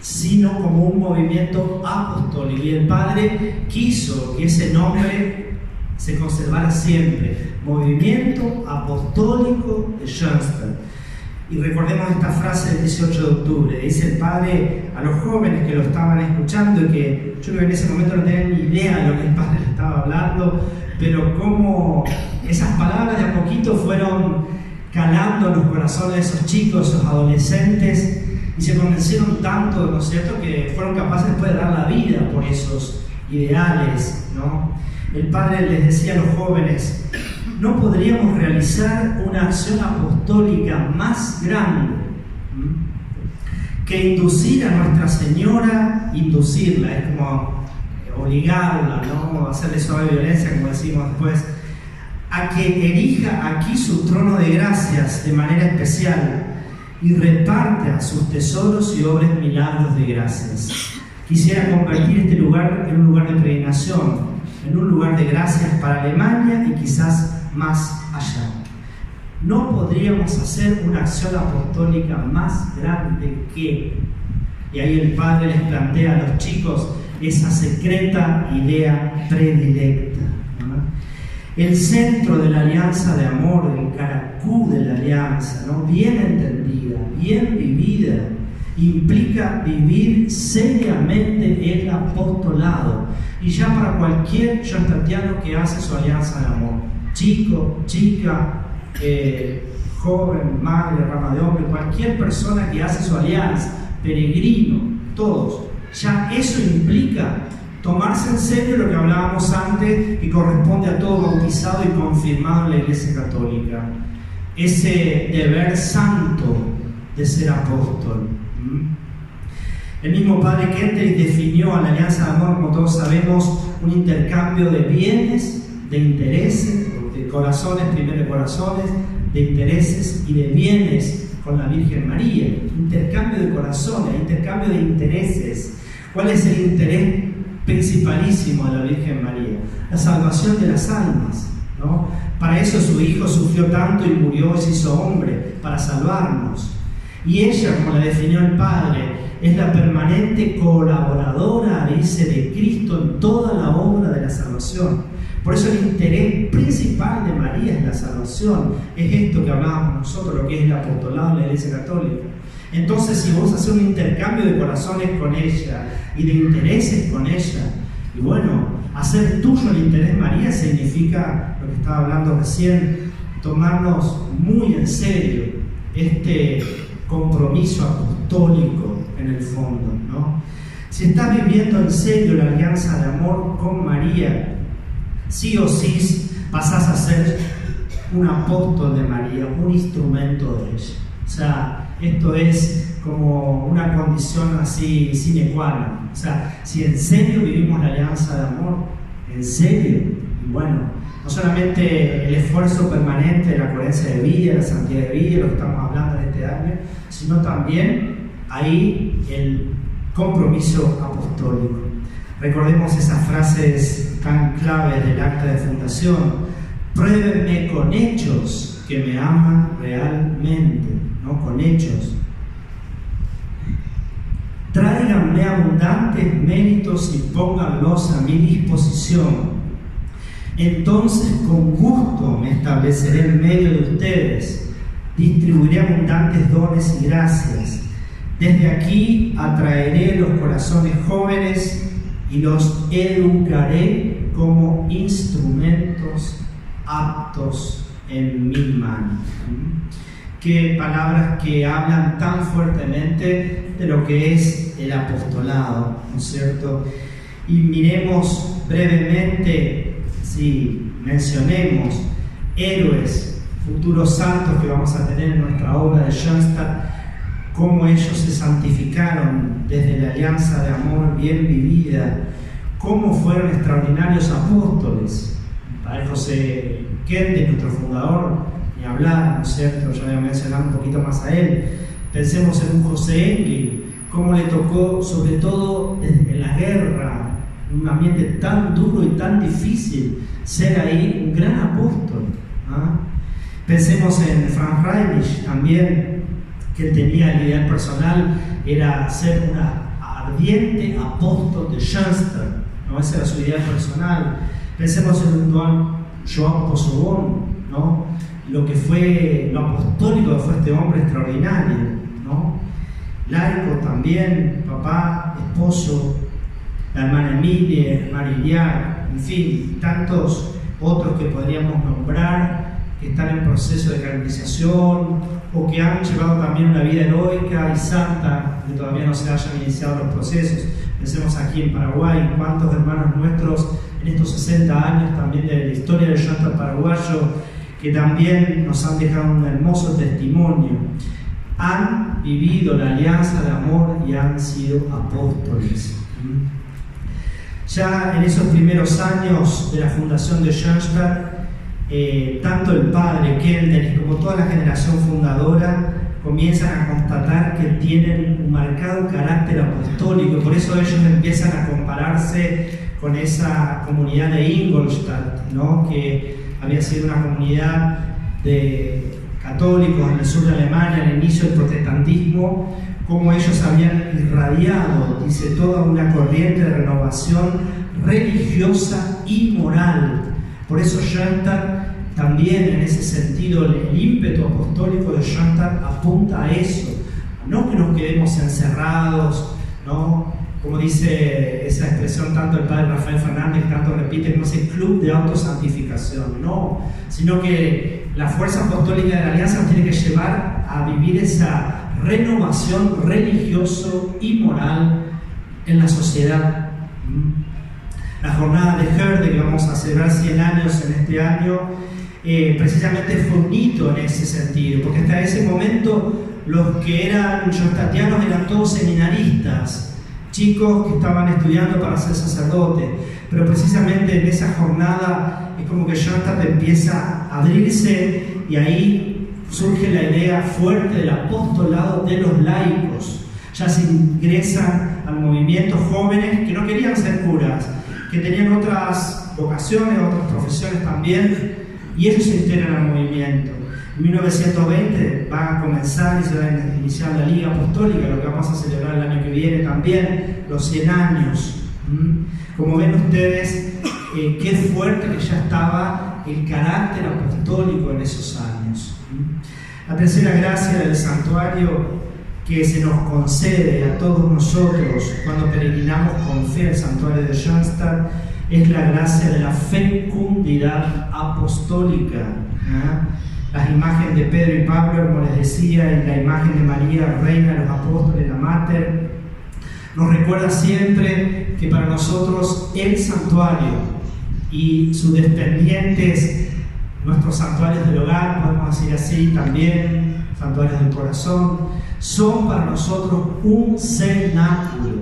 sino como un movimiento apostólico, y el Padre quiso que ese nombre se conservara siempre, Movimiento Apostólico de Schoenstatt. Y recordemos esta frase del 18 de octubre, dice el Padre a los jóvenes que lo estaban escuchando y que yo creo que en ese momento no tenían ni idea de lo que el Padre le estaba hablando, pero cómo esas palabras de a poquito fueron calando en los corazones de esos chicos, esos adolescentes, y se convencieron tanto, ¿no es cierto?, que fueron capaces después de dar la vida por esos ideales, ¿no? El Padre les decía a los jóvenes, no podríamos realizar una acción apostólica más grande que inducir a Nuestra Señora, inducirla, es como obligarla, ¿no?, hacerle suave violencia, como decimos después, a que erija aquí su trono de gracias de manera especial y reparta sus tesoros y obres milagros de gracias. Quisiera convertir este lugar en un lugar de peregrinación, en un lugar de gracias para Alemania y quizás más allá. No podríamos hacer una acción apostólica más grande que, y ahí el Padre les plantea a los chicos esa secreta idea predilecta, ¿no? El centro de la alianza de amor, el caracú de la alianza, ¿no?, bien entendida, bien vivida, implica vivir seriamente el apostolado, y ya para cualquier schoenstattiano que hace su alianza de amor, chico, chica, joven, madre, rama de hombre, cualquier persona que hace su alianza, peregrino, todos, ya eso implica tomarse en serio lo que hablábamos antes y corresponde a todo bautizado y confirmado en la Iglesia Católica. ese deber santo de ser apóstol. El mismo padre Kentenich definió a la alianza de amor, como todos sabemos, un intercambio de bienes, de intereses, de corazones, primero de corazones, de intereses y de bienes con la Virgen María. Intercambio de corazones, intercambio de intereses. ¿Cuál es el interés principalísimo de la Virgen María? La salvación de las almas, ¿no? Para eso su Hijo sufrió tanto y murió y se hizo hombre, para salvarnos. Y ella, como la definió el Padre, es la permanente colaboradora, dice, de Cristo en toda la obra de la salvación. Por eso el interés principal de María es la salvación. Es esto que hablábamos nosotros, lo que es el apostolado de la Iglesia Católica. Entonces, si vos haces un intercambio de corazones con ella y de intereses con ella, y bueno, hacer tuyo el interés María significa, lo que estaba hablando recién, tomarnos muy en serio este compromiso apostólico en el fondo, ¿no? Si estás viviendo en serio la alianza de amor con María, sí o sí pasás a ser un apóstol de María, un instrumento de ella. O sea, esto es como una condición así sine qua non. O sea, si en serio vivimos la alianza de amor, en serio, y bueno, no solamente el esfuerzo permanente de la coherencia de vida, la santidad de vida, lo que estamos hablando en este año, sino también ahí el compromiso apostólico. Recordemos esas frases tan claves del acta de fundación: pruébenme con hechos que me aman realmente, ¿no? Con hechos. Tráiganme abundantes méritos y pónganlos a mi disposición. Entonces con gusto me estableceré en medio de ustedes, distribuiré abundantes dones y gracias. Desde aquí atraeré los corazones jóvenes y los educaré como instrumentos aptos en mi mano. Qué palabras que hablan tan fuertemente de lo que es el apostolado, ¿no es cierto? Y miremos brevemente, si mencionemos héroes, futuros santos que vamos a tener en nuestra obra de Schoenstatt, cómo ellos se santificaron desde la alianza de amor bien vivida, cómo fueron extraordinarios apóstoles. Padre José Kentenich, nuestro fundador, ni hablar, ¿no es cierto? Ya voy a mencionar un poquito más a él. Pensemos en un José Englil, cómo le tocó, sobre todo en la guerra, en un ambiente tan duro y tan difícil, ser ahí un gran apóstol, ¿ah? Pensemos en Franz Reinisch también, que él tenía el ideal personal, era ser un ardiente apóstol de Schoenstatt, ¿no? Ese era su ideal personal. Pensemos en Joan Possebon, ¿no? Lo apostólico que fue este hombre extraordinario, ¿no? Laico también, papá, esposo, la hermana Emilia, Marilia, en fin, tantos otros que podríamos nombrar, que están en proceso de canonización o que han llevado también una vida heroica y santa, que todavía no se hayan iniciado los procesos. Pensemos aquí en Paraguay, cuántos hermanos nuestros en estos 60 años también de la historia del Schoenstatt paraguayo, que también nos han dejado un hermoso testimonio, han vivido la alianza de amor y han sido apóstoles. Ya en esos primeros años de la fundación de Schoenstatt, tanto el padre Kentenich como toda la generación fundadora comienzan a constatar que tienen un marcado carácter apostólico. Por eso ellos empiezan a compararse con esa comunidad de Ingolstadt, ¿no? Que había sido una comunidad de católicos en el sur de Alemania, al inicio del protestantismo, como ellos habían irradiado, dice, toda una corriente de renovación religiosa y moral. Por eso Schoenstatt también, en ese sentido, el ímpetu apostólico de Schoenstatt apunta a eso, no que nos quedemos encerrados, ¿no? Como dice esa expresión tanto el padre Rafael Fernández, que tanto repite, como ese club de autosantificación, no, sino que la fuerza apostólica de la alianza nos tiene que llevar a vivir esa renovación religioso y moral en la sociedad. La jornada de Herde, que vamos a celebrar 100 años en este año, precisamente fue un hito en ese sentido, porque hasta ese momento los que eran schoenstattianos eran todos seminaristas, chicos que estaban estudiando para ser sacerdotes, pero precisamente en esa jornada es como que Schoenstatt empieza a abrirse y ahí surge la idea fuerte del apostolado de los laicos. Ya se ingresan al movimiento jóvenes que no querían ser curas, que tenían otras vocaciones, otras profesiones también, y ellos se integran al movimiento. En 1920 va a comenzar y se va a iniciar la Liga Apostólica, lo que vamos a celebrar el año que viene también, los 100 años. Como ven ustedes, qué fuerte que ya estaba el carácter apostólico en esos años. La tercera gracia del santuario que se nos concede a todos nosotros cuando peregrinamos con fe al santuario de Schoenstatt es la gracia de la fecundidad apostólica. Las imágenes de Pedro y Pablo, como les decía, y la imagen de María, reina de los apóstoles, la Mater, nos recuerda siempre que para nosotros el santuario y sus dependientes, nuestros santuarios del hogar, podemos decir así también, santuarios del corazón, son para nosotros un cenáculo,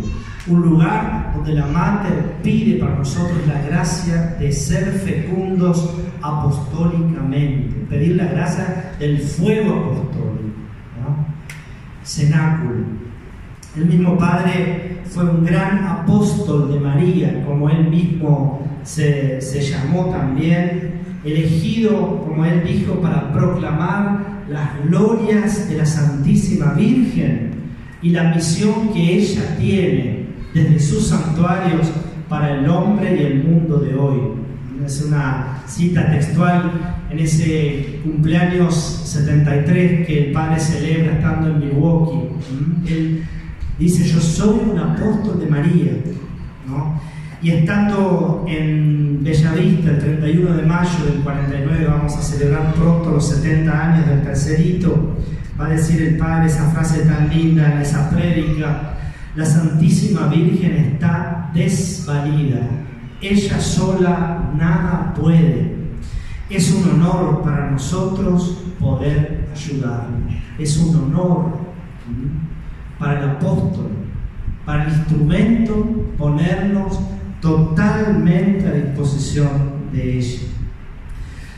un lugar donde la Mater pide para nosotros la gracia de ser fecundos apostólicamente, pedir la gracia del fuego apostólico, ¿no? Cenáculo. El mismo Padre fue un gran apóstol de María, como él mismo se llamó también, elegido, como él dijo, para proclamar las glorias de la Santísima Virgen y la misión que ella tiene desde sus santuarios para el hombre y el mundo de hoy. Es una cita textual en ese cumpleaños 73 que el Padre celebra estando en Milwaukee. Él dice: yo soy un apóstol de María, ¿no? Y estando en Bellavista el 31 de mayo del 49, vamos a celebrar pronto los 70 años del tercerito, va a decir el Padre esa frase tan linda en esa prédica: la Santísima Virgen está desvalida, ella sola nada puede. Es un honor para nosotros poder ayudarle, es un honor para el apóstol, para el instrumento, ponernos totalmente a disposición de ella.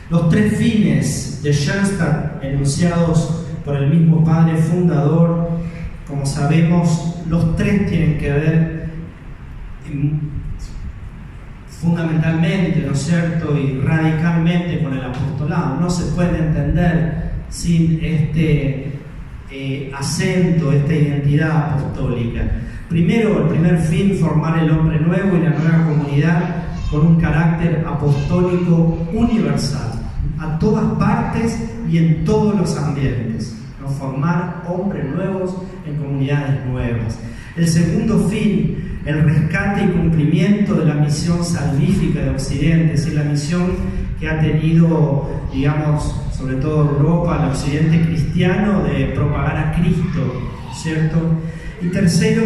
Los tres fines de Schoenstatt, enunciados por el mismo Padre fundador, como sabemos, los tres tienen que ver fundamentalmente, ¿no es cierto?, y radicalmente con el apostolado. No se puede entender sin este acento, esta identidad apostólica. Primero, el primer fin, formar el hombre nuevo y la nueva comunidad con un carácter apostólico universal, a todas partes y en todos los ambientes, ¿no? Formar hombres nuevos en comunidades nuevas. El segundo fin, el rescate y cumplimiento de la misión salvífica de Occidente, es decir, la misión que ha tenido, digamos, sobre todo Europa, el occidente cristiano, de propagar a Cristo, ¿cierto? Y tercero,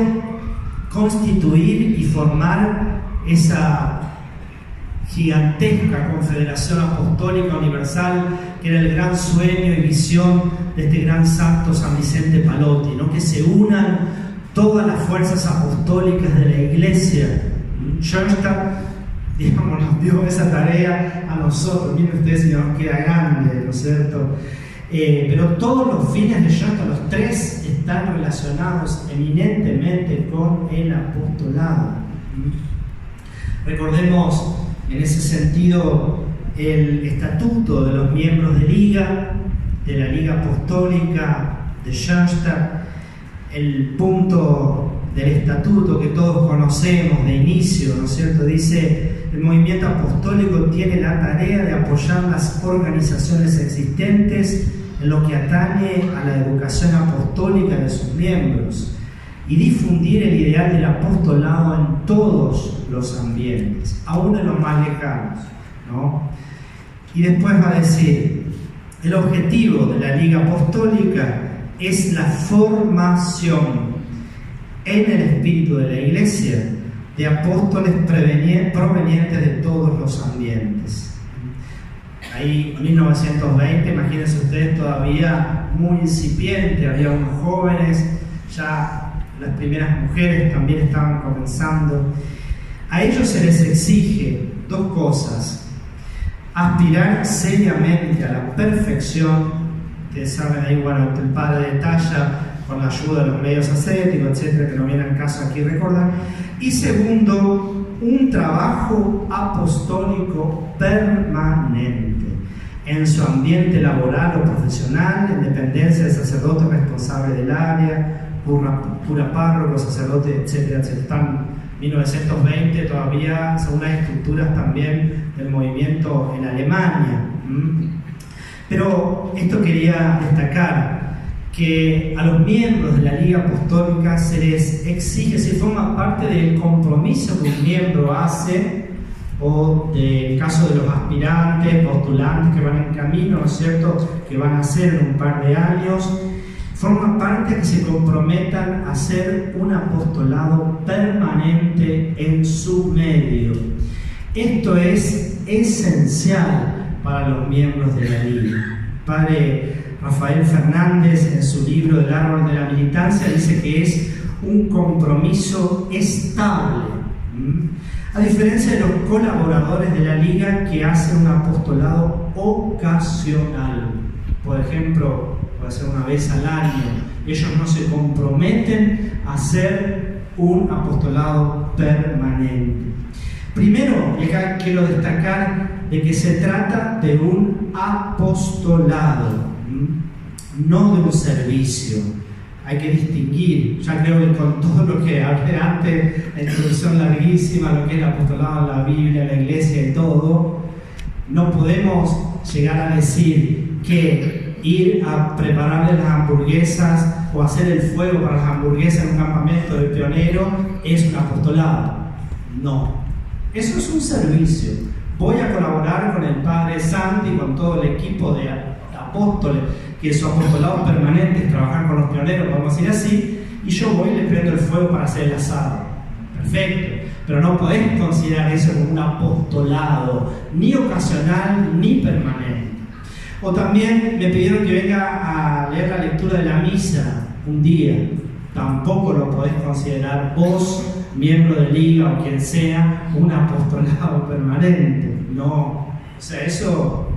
constituir y formar esa gigantesca confederación apostólica universal que era el gran sueño y visión de este gran santo San Vicente Palotti, ¿no? Que se unan todas las fuerzas apostólicas de la Iglesia. Schoenstatt, digamos, nos dio esa tarea a nosotros. Miren ustedes si nos queda grande, ¿no es cierto? Pero todos los fines de Schoenstatt, los tres, están relacionados eminentemente con el apostolado. Recordemos en ese sentido el estatuto de los miembros de la Liga Apostólica de Schoenstatt, el punto del estatuto que todos conocemos de inicio, ¿no es cierto? Dice: el movimiento apostólico tiene la tarea de apoyar las organizaciones existentes en lo que atañe a la educación apostólica de sus miembros y difundir el ideal del apostolado en todos los ambientes, aún en los más lejanos, ¿no? Y después va a decir: el objetivo de la Liga Apostólica es la formación en el espíritu de la Iglesia de apóstoles provenientes de todos los ambientes. ahí 1920, imagínense ustedes, todavía muy incipiente, había unos jóvenes, ya las primeras mujeres también estaban comenzando. A ellos se les exige dos cosas: aspirar seriamente a la perfección. Ustedes saben, ahí bueno, el padre detalla con la ayuda de los medios ascéticos, etcétera, que no viene al caso aquí recordar. Y segundo, un trabajo apostólico permanente en su ambiente laboral o profesional, en dependencia del sacerdote responsable del área, cura párroco, sacerdote, etcétera, etcétera. Están 1920 todavía, según las estructuras también del movimiento en Alemania. Pero esto quería destacar, que a los miembros de la Liga Apostólica se les exige, si forma parte del compromiso que un miembro hace, o del caso de los aspirantes, postulantes que van en camino, ¿no es cierto?, que van a hacer en un par de años, forma parte que se comprometan a hacer un apostolado permanente en su medio. Esto es esencial para los miembros de la Liga. Padre Rafael Fernández, en su libro del árbol de la militancia, dice que es un compromiso estable, a diferencia de los colaboradores de la Liga que hacen un apostolado ocasional. Por ejemplo, puede ser una vez al año. Ellos no se comprometen a hacer un apostolado permanente. Primero, y acá quiero destacar de que se trata de un apostolado, no de un servicio. Hay que distinguir. Ya creo que con todo lo que hablé antes, la introducción larguísima, lo que es el apostolado, la Biblia, la iglesia y todo, no podemos llegar a decir que ir a prepararle las hamburguesas o hacer el fuego para las hamburguesas en un campamento de pionero es un apostolado. No, eso es un servicio. Voy a colaborar con el Padre Santi y con todo el equipo de apóstoles, que su apostolado permanente es trabajar con los pioneros, podemos decir así, y yo voy y le prendo el fuego para hacer el asado. Perfecto, pero no podés considerar eso como un apostolado, ni ocasional ni permanente. O también me pidieron que venga a leer la lectura de la misa un día. Tampoco lo podés considerar vos, miembro de Liga o quien sea, un apostolado permanente. No, o sea, eso,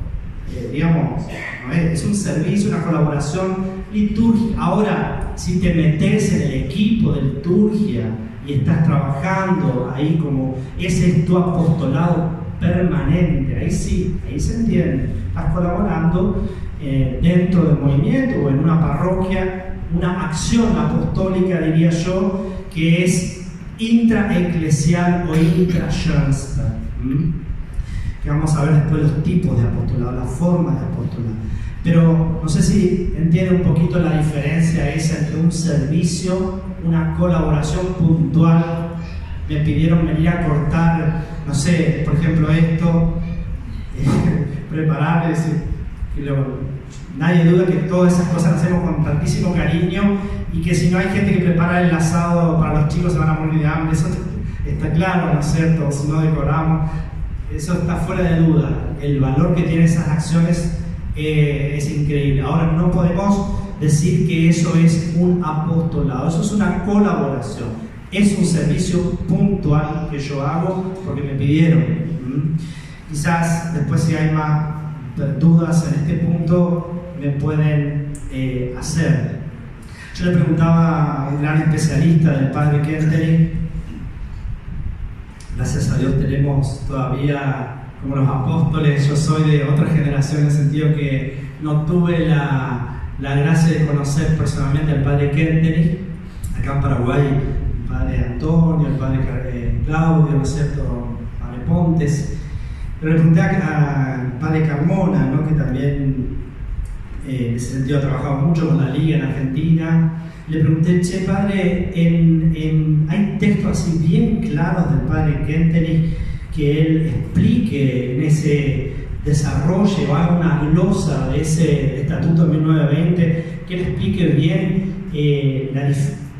digamos, ¿no es un servicio, una colaboración litúrgica. Ahora, si te metes en el equipo de liturgia y estás trabajando ahí como ese es tu apostolado permanente, ahí sí, ahí se entiende. Estás colaborando dentro del movimiento o en una parroquia, una acción apostólica, diría yo, que es intraeclesial o intraschönster, que vamos a ver después los tipos de apostolado, las formas de apostolado. Pero no sé si entiende un poquito la diferencia esa entre un servicio, una colaboración puntual. Me pidieron venir a cortar, no sé, por ejemplo esto, preparar, y luego, nadie duda que todas esas cosas las hacemos con tantísimo cariño y que si no hay gente que prepara el asado para los chicos se van a morir de hambre, eso está claro, ¿no es cierto? Si no decoramos, eso está fuera de duda. El valor que tienen esas acciones es increíble. Ahora, no podemos decir que eso es un apostolado, eso es una colaboración, es un servicio puntual que yo hago porque me pidieron. Quizás después, si hay más dudas en este punto, me pueden hacer. Yo le preguntaba al gran especialista del padre Kentenich. Gracias a Dios tenemos todavía, como los apóstoles, yo soy de otra generación en el sentido que no tuve la gracia de conocer personalmente al padre Kentenich. Acá en Paraguay, el padre Antonio, el padre Claudio, ¿no es cierto?, el padre Pontes. Pero le pregunté al padre Carmona, ¿no?, que también en ese sentido ha trabajado mucho con la Liga en Argentina. Le pregunté, che, padre, hay textos así bien claros del padre Kentenich que él explique en ese desarrollo o haga una glosa de ese estatuto de 1920, que él explique bien,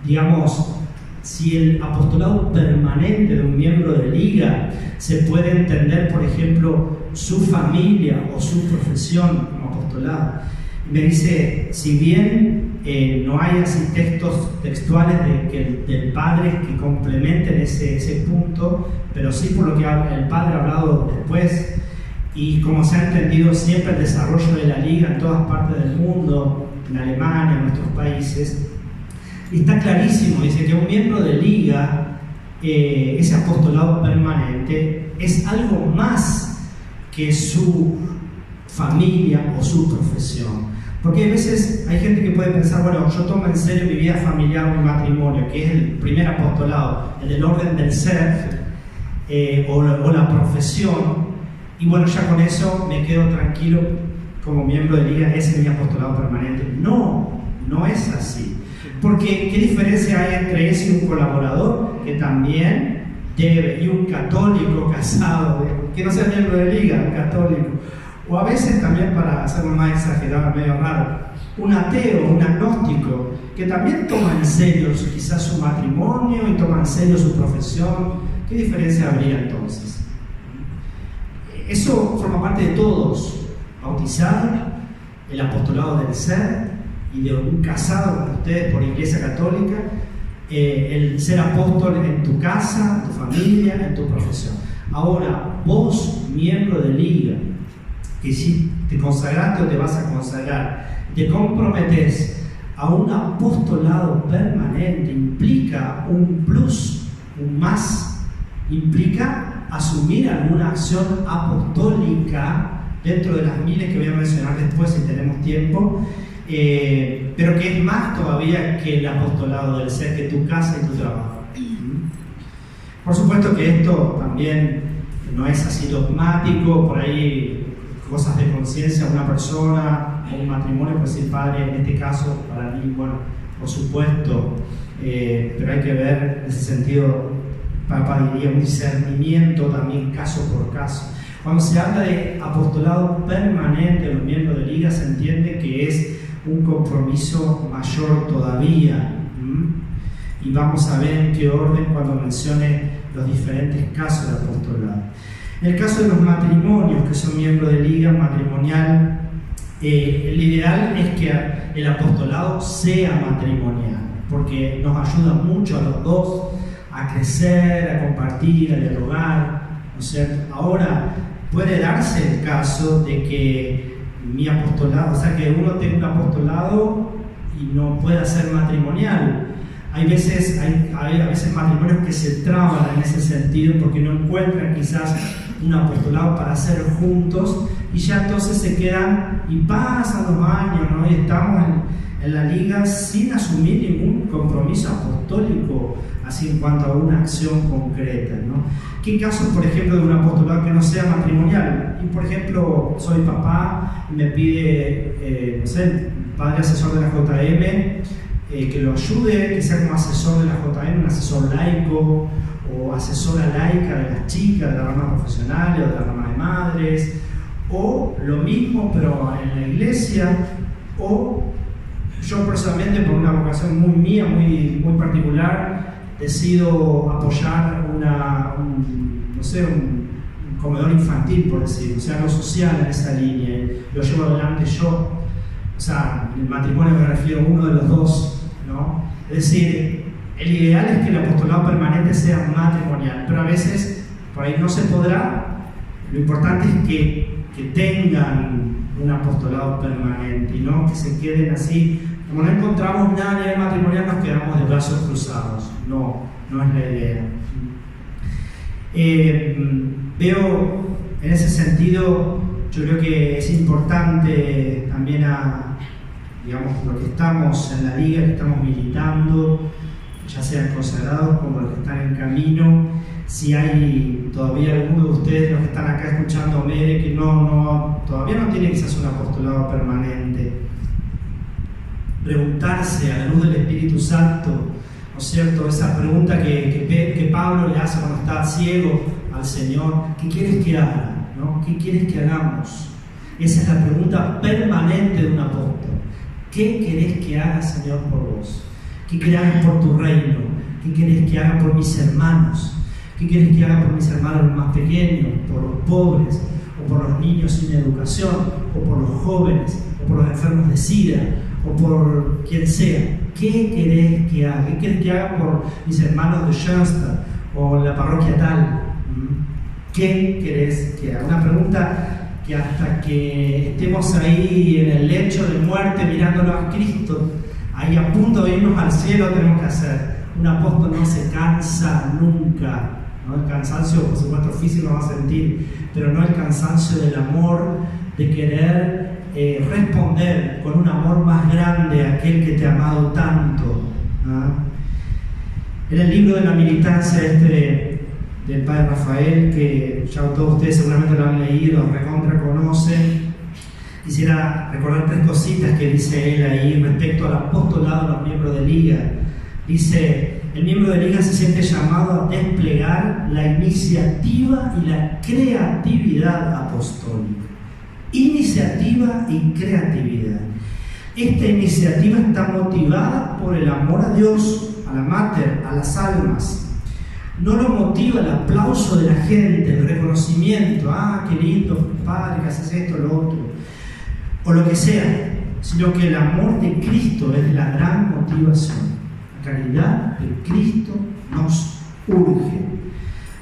digamos, si el apostolado permanente de un miembro de liga se puede entender, por ejemplo, su familia o su profesión como apostolado. Me dice, si bien no hay así textos textuales del padre que complementen ese punto, pero sí por lo que el padre ha hablado después, y como se ha entendido siempre el desarrollo de la liga en todas partes del mundo, en Alemania, en nuestros países, y está clarísimo, dice que un miembro de liga, ese apostolado permanente, es algo más que su familia o su profesión. Porque a veces hay gente que puede pensar, bueno, yo tomo en serio mi vida familiar o mi matrimonio, que es el primer apostolado, el del orden del ser, o la profesión, y bueno, ya con eso me quedo tranquilo como miembro de liga, ese es mi apostolado permanente. No, no es así. Porque, ¿qué diferencia hay entre ese y un colaborador que también debe, y un católico casado, que no sea miembro de liga, un católico? O a veces también, para hacerlo más exagerado, medio raro, un ateo, un agnóstico, que también toma en serio quizás su matrimonio y toma en serio su profesión. ¿Qué diferencia habría entonces? Eso forma parte de todos, bautizado, el apostolado del ser, y de un casado con ustedes por Iglesia Católica, el ser apóstol en tu casa, en tu familia, en tu profesión. Ahora, vos, miembro de liga, que si te consagraste o te vas a consagrar, te comprometes a un apostolado permanente, implica un plus, un más, implica asumir alguna acción apostólica dentro de las miles que voy a mencionar después si tenemos tiempo, pero que es más todavía que el apostolado del ser, que tu casa y tu trabajo. Por supuesto que esto también no es así dogmático, por ahí cosas de conciencia, una persona o un matrimonio, pues el padre en este caso, para mí, bueno, por supuesto, pero hay que ver en ese sentido, papá diría, un discernimiento también caso por caso. Cuando se habla de apostolado permanente de los miembros de liga, se entiende que es un compromiso mayor todavía. Y vamos a ver en qué orden cuando mencione los diferentes casos de apostolado. En el caso de los matrimonios que son miembros de liga matrimonial, el ideal es que el apostolado sea matrimonial, porque nos ayuda mucho a los dos a crecer, a compartir, a dialogar, ¿no es cierto? Ahora, puede darse el caso de que mi apostolado, o sea, que uno tenga un apostolado y no pueda ser matrimonial. Hay veces matrimonios que se traban en ese sentido porque no encuentran quizás un apostolado para hacer juntos, y ya entonces se quedan y pasan los años, ¿no? Y estamos en la liga sin asumir ningún compromiso apostólico así en cuanto a una acción concreta, ¿no? ¿Qué casos, por ejemplo, de un apostolado que no sea matrimonial? Y por ejemplo, soy papá y me pide, no sé, el padre asesor de la JM, que lo ayude, que sea como asesor de la JM, un asesor laico o asesora laica de las chicas, de la rama profesional o de la rama de madres, o lo mismo pero en la iglesia, o yo personalmente por una vocación muy mía, muy particular, decido apoyar un comedor infantil, por decir, o sea, algo social en esa línea, lo llevo adelante yo. O sea, en el matrimonio me refiero a uno de los dos, ¿no? Es decir, el ideal es que el apostolado permanente sea matrimonial, pero a veces por ahí no se podrá. Lo importante es que tengan un apostolado permanente y no que se queden así. Como no encontramos nada a nivel matrimonial, nos quedamos de brazos cruzados. No es la idea. Veo en ese sentido, yo creo que es importante también digamos, los que estamos en la liga, que estamos militando, ya sean consagrados como los que están en camino, si hay todavía alguno de ustedes, los que están acá escuchándome, que todavía no tiene quizás un apostolado permanente, preguntarse a la luz del Espíritu Santo, ¿no es cierto? Esa pregunta que Pablo le hace cuando está ciego al Señor: ¿qué quieres que haga? ¿No? ¿Qué quieres que hagamos? Esa es la pregunta permanente de un apóstol. ¿Qué querés que haga, Señor, por vos? ¿Qué querés por tu reino? ¿Qué querés que haga por mis hermanos? ¿Qué querés que haga por mis hermanos más pequeños, por los pobres, o por los niños sin educación, o por los jóvenes, o por los enfermos de SIDA, o por quien sea? ¿Qué querés que haga? ¿Qué querés que haga por mis hermanos de Schoenstatt o la parroquia tal? ¿Qué querés que haga? Una pregunta que hasta que estemos ahí en el lecho de muerte mirándolo a Cristo, ahí a punto de irnos al cielo, tenemos que hacer. Un apóstol no se cansa nunca, ¿no? El cansancio, por supuesto, físico va a sentir, pero no el cansancio del amor, de querer responder con un amor más grande a aquel que te ha amado tanto, ¿no? En el libro de la militancia del padre Rafael, que ya todos ustedes seguramente lo han leído, recontra conocen, quisiera recordar 3 cositas que dice él ahí respecto al apostolado de los miembros de Liga. Dice: el miembro de Liga se siente llamado a desplegar la iniciativa y la creatividad apostólica. Iniciativa y creatividad. Esta iniciativa está motivada por el amor a Dios, a la mater, a las almas. No lo motiva el aplauso de la gente, el reconocimiento, qué lindo, padre, que haces esto, lo otro, o lo que sea, sino que el amor de Cristo es la gran motivación. La caridad de Cristo nos urge.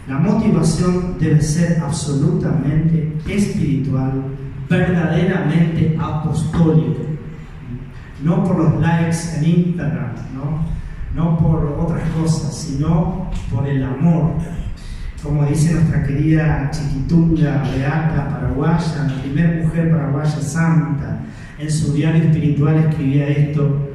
La motivación debe ser absolutamente espiritual, verdaderamente apostólica, no por los likes en Instagram, no por otras cosas, sino por el amor. Como dice nuestra querida Chiquitunga Beata, paraguaya, la primera mujer paraguaya santa, en su diario espiritual escribía esto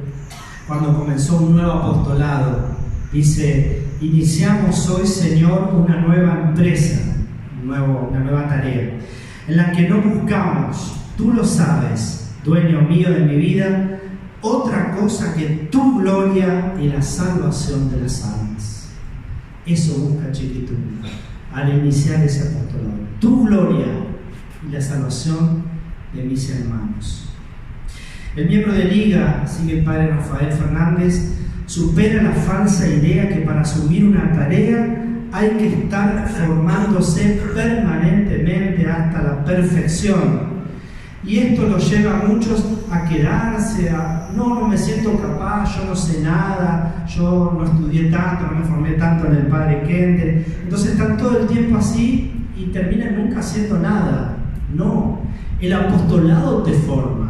cuando comenzó un nuevo apostolado. Dice: iniciamos hoy, Señor, una nueva empresa, una nueva tarea, en la que no buscamos, tú lo sabes, dueño mío de mi vida, otra cosa que tu gloria y la salvación de las almas. Eso busca Chiquitunga al iniciar ese apostolado: tu gloria y la salvación de mis hermanos. El miembro de Liga, sigue el padre Rafael Fernández, supera la falsa idea que para asumir una tarea hay que estar formándose permanentemente hasta la perfección. Y esto lo lleva a muchos a quedarse, no me siento capaz, yo no sé nada, yo no estudié tanto, no me formé tanto en el padre Kente. Entonces están todo el tiempo así y terminan nunca haciendo nada. No, el apostolado te forma.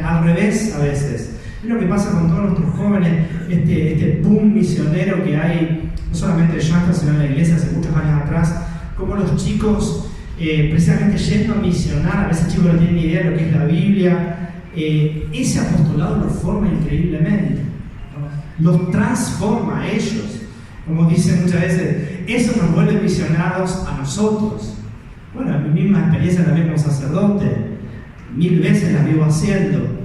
Al revés a veces. Es lo que pasa con todos nuestros jóvenes, este boom misionero que hay, no solamente en Schoenstatt, sino en la iglesia hace muchos años atrás, como los chicos precisamente yendo a misionar, a veces chicos no tienen ni idea de lo que es la Biblia, ese apostolado los forma increíblemente, ¿no? Los transforma a ellos. Como dicen muchas veces, eso nos vuelve misionados a nosotros. Bueno, a mi misma experiencia también como sacerdote, 1000 veces la vivo haciendo.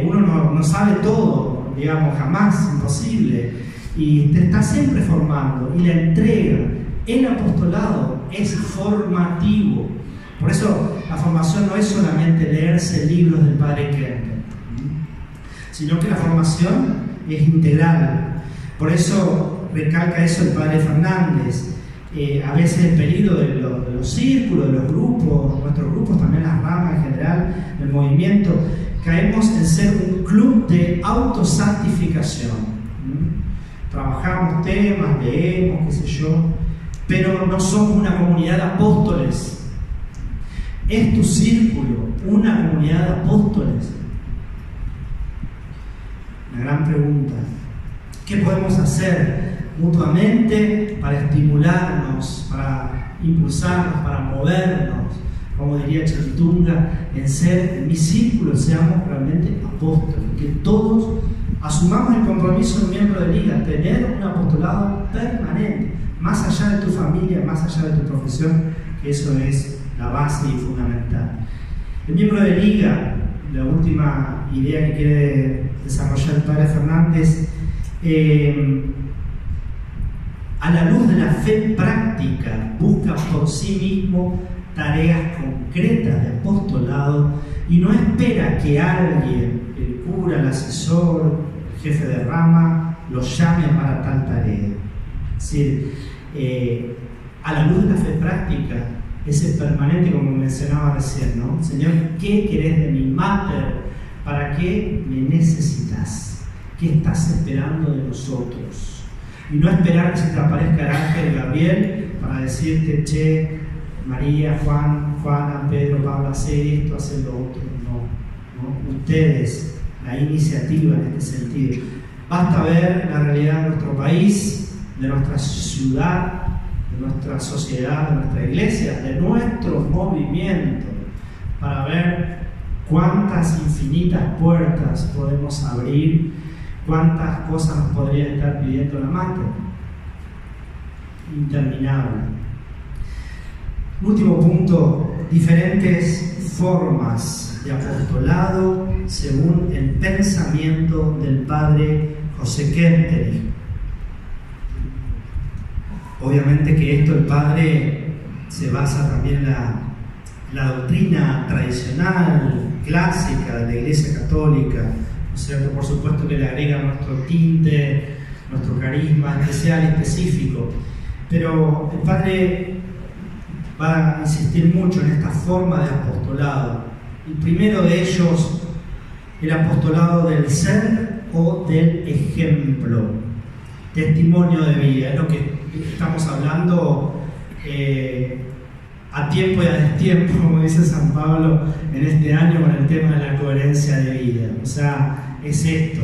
Uno no sabe todo, digamos, jamás, imposible, y te está siempre formando, y la entrega, el apostolado es formativo. Por eso la formación no es solamente leerse libros del padre Kente, sino que la formación es integral. Por eso recalca eso el padre Fernández. A veces el peligro de los círculos, de los grupos, nuestros grupos, también las ramas en general, del movimiento, caemos en ser un club de autosantificación. Trabajamos temas, leemos, qué sé yo, pero no somos una comunidad de apóstoles. ¿Es tu círculo una comunidad de apóstoles? Una gran pregunta. ¿Qué podemos hacer mutuamente para estimularnos, para impulsarnos, para movernos, como diría Chiquitunga, en ser, en mi círculo, seamos realmente apóstoles, que todos asumamos el compromiso de un miembro de Liga, tener un apostolado permanente, más allá de tu familia, más allá de tu profesión, que eso es la base y fundamental. El miembro de Liga, la última idea que quiere desarrollar el padre Fernández, a la luz de la fe práctica, busca por sí mismo tareas concretas de apostolado y no espera que alguien, el cura, el asesor, el jefe de rama, los llame para tal tarea. Es decir, a la luz de la fe práctica, ese permanente, como mencionaba recién, ¿no? Señor, ¿qué querés de mi mater? ¿Para qué me necesitas? ¿Qué estás esperando de nosotros? Y no esperar que se te aparezca el ángel Gabriel para decirte, che, María, Juana, Pedro, Pablo, hace esto, hace lo otro. No. Ustedes, la iniciativa en este sentido. Basta ver la realidad de nuestro país, de nuestra ciudad, de nuestra sociedad, de nuestra iglesia, de nuestro movimiento, para ver cuántas infinitas puertas podemos abrir, cuántas cosas nos podría estar pidiendo la madre. Interminable. Último punto, diferentes formas de apostolado según el pensamiento del padre José Kentenich. Obviamente que esto el padre se basa también en la doctrina tradicional, clásica de la Iglesia Católica, ¿no es cierto? Por supuesto que le agrega nuestro tinte, nuestro carisma especial y específico, pero el padre va a insistir mucho en esta forma de apostolado. El primero de ellos, el apostolado del ser o del ejemplo, testimonio de vida, es lo que estamos hablando a tiempo y a destiempo, como dice San Pablo en este año con el tema de la coherencia de vida. O sea, es esto.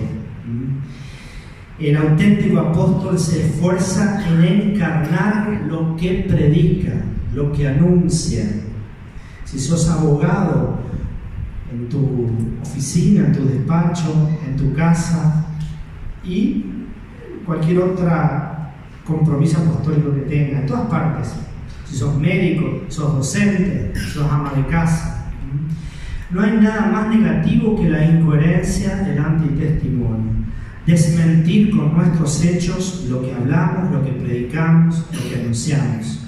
El auténtico apóstol se esfuerza en encarnar lo que predica, lo que anuncia. Si sos abogado, en tu oficina, en tu despacho, en tu casa y cualquier otro compromiso apostólico que tengas, en todas partes. Si sos médico, sos docente, sos ama de casa. No hay nada más negativo que la incoherencia del antitestimonio. Desmentir con nuestros hechos lo que hablamos, lo que predicamos, lo que anunciamos.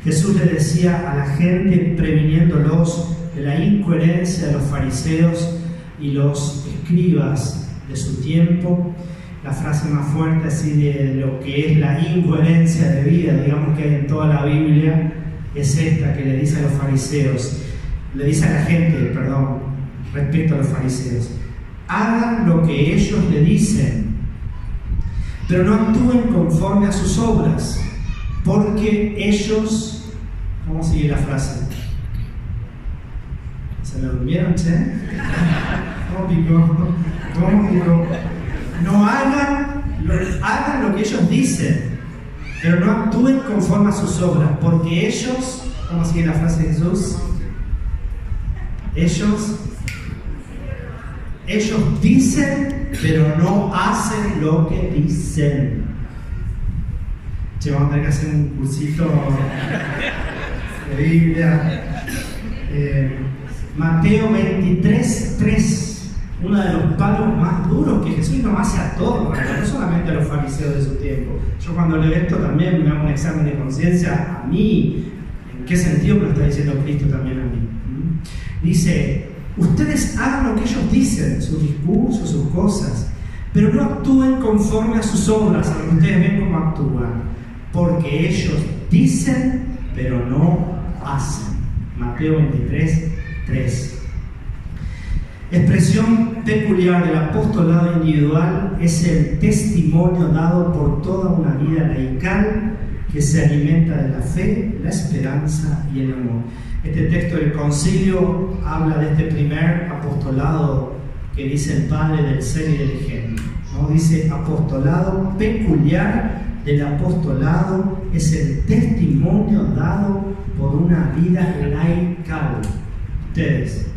Jesús le decía a la gente, previniéndolos de la incoherencia de los fariseos y los escribas de su tiempo, la frase más fuerte así de lo que es la incoherencia de vida, digamos, que hay en toda la Biblia, es esta que le dice a los fariseos, le dice a la gente, perdón, respecto a los fariseos: hagan lo que ellos le dicen, pero no actúen conforme a sus obras, porque ellos, ¿cómo sigue la frase? ¿Se me durmieron, che? ¿Cómo pico? No hagan lo que ellos dicen, pero no actúen conforme a sus obras, porque ellos, ¿cómo sigue la frase de Jesús? Ellos dicen, pero no hacen lo que dicen. Che, vamos a tener que hacer un cursito de Biblia. Mateo 23:3. Uno de los palos más duros que Jesús nos hace a todos, no solamente a los fariseos de su tiempo. Yo cuando leo esto también me hago un examen de conciencia a mí. ¿En qué sentido me lo está diciendo Cristo también a mí? Dice: ustedes hagan lo que ellos dicen, sus discursos, sus cosas, pero no actúen conforme a sus obras, a lo que ustedes ven cómo actúan, porque ellos dicen, pero no hacen. Mateo 23:3. Expresión peculiar del apostolado individual es el testimonio dado por toda una vida laical que se alimenta de la fe, la esperanza y el amor. Este texto del concilio habla de este primer apostolado que dice el Padre del ser y del ejemplo, ¿no? Dice: apostolado peculiar del apostolado es el testimonio dado por una vida laical. Ustedes.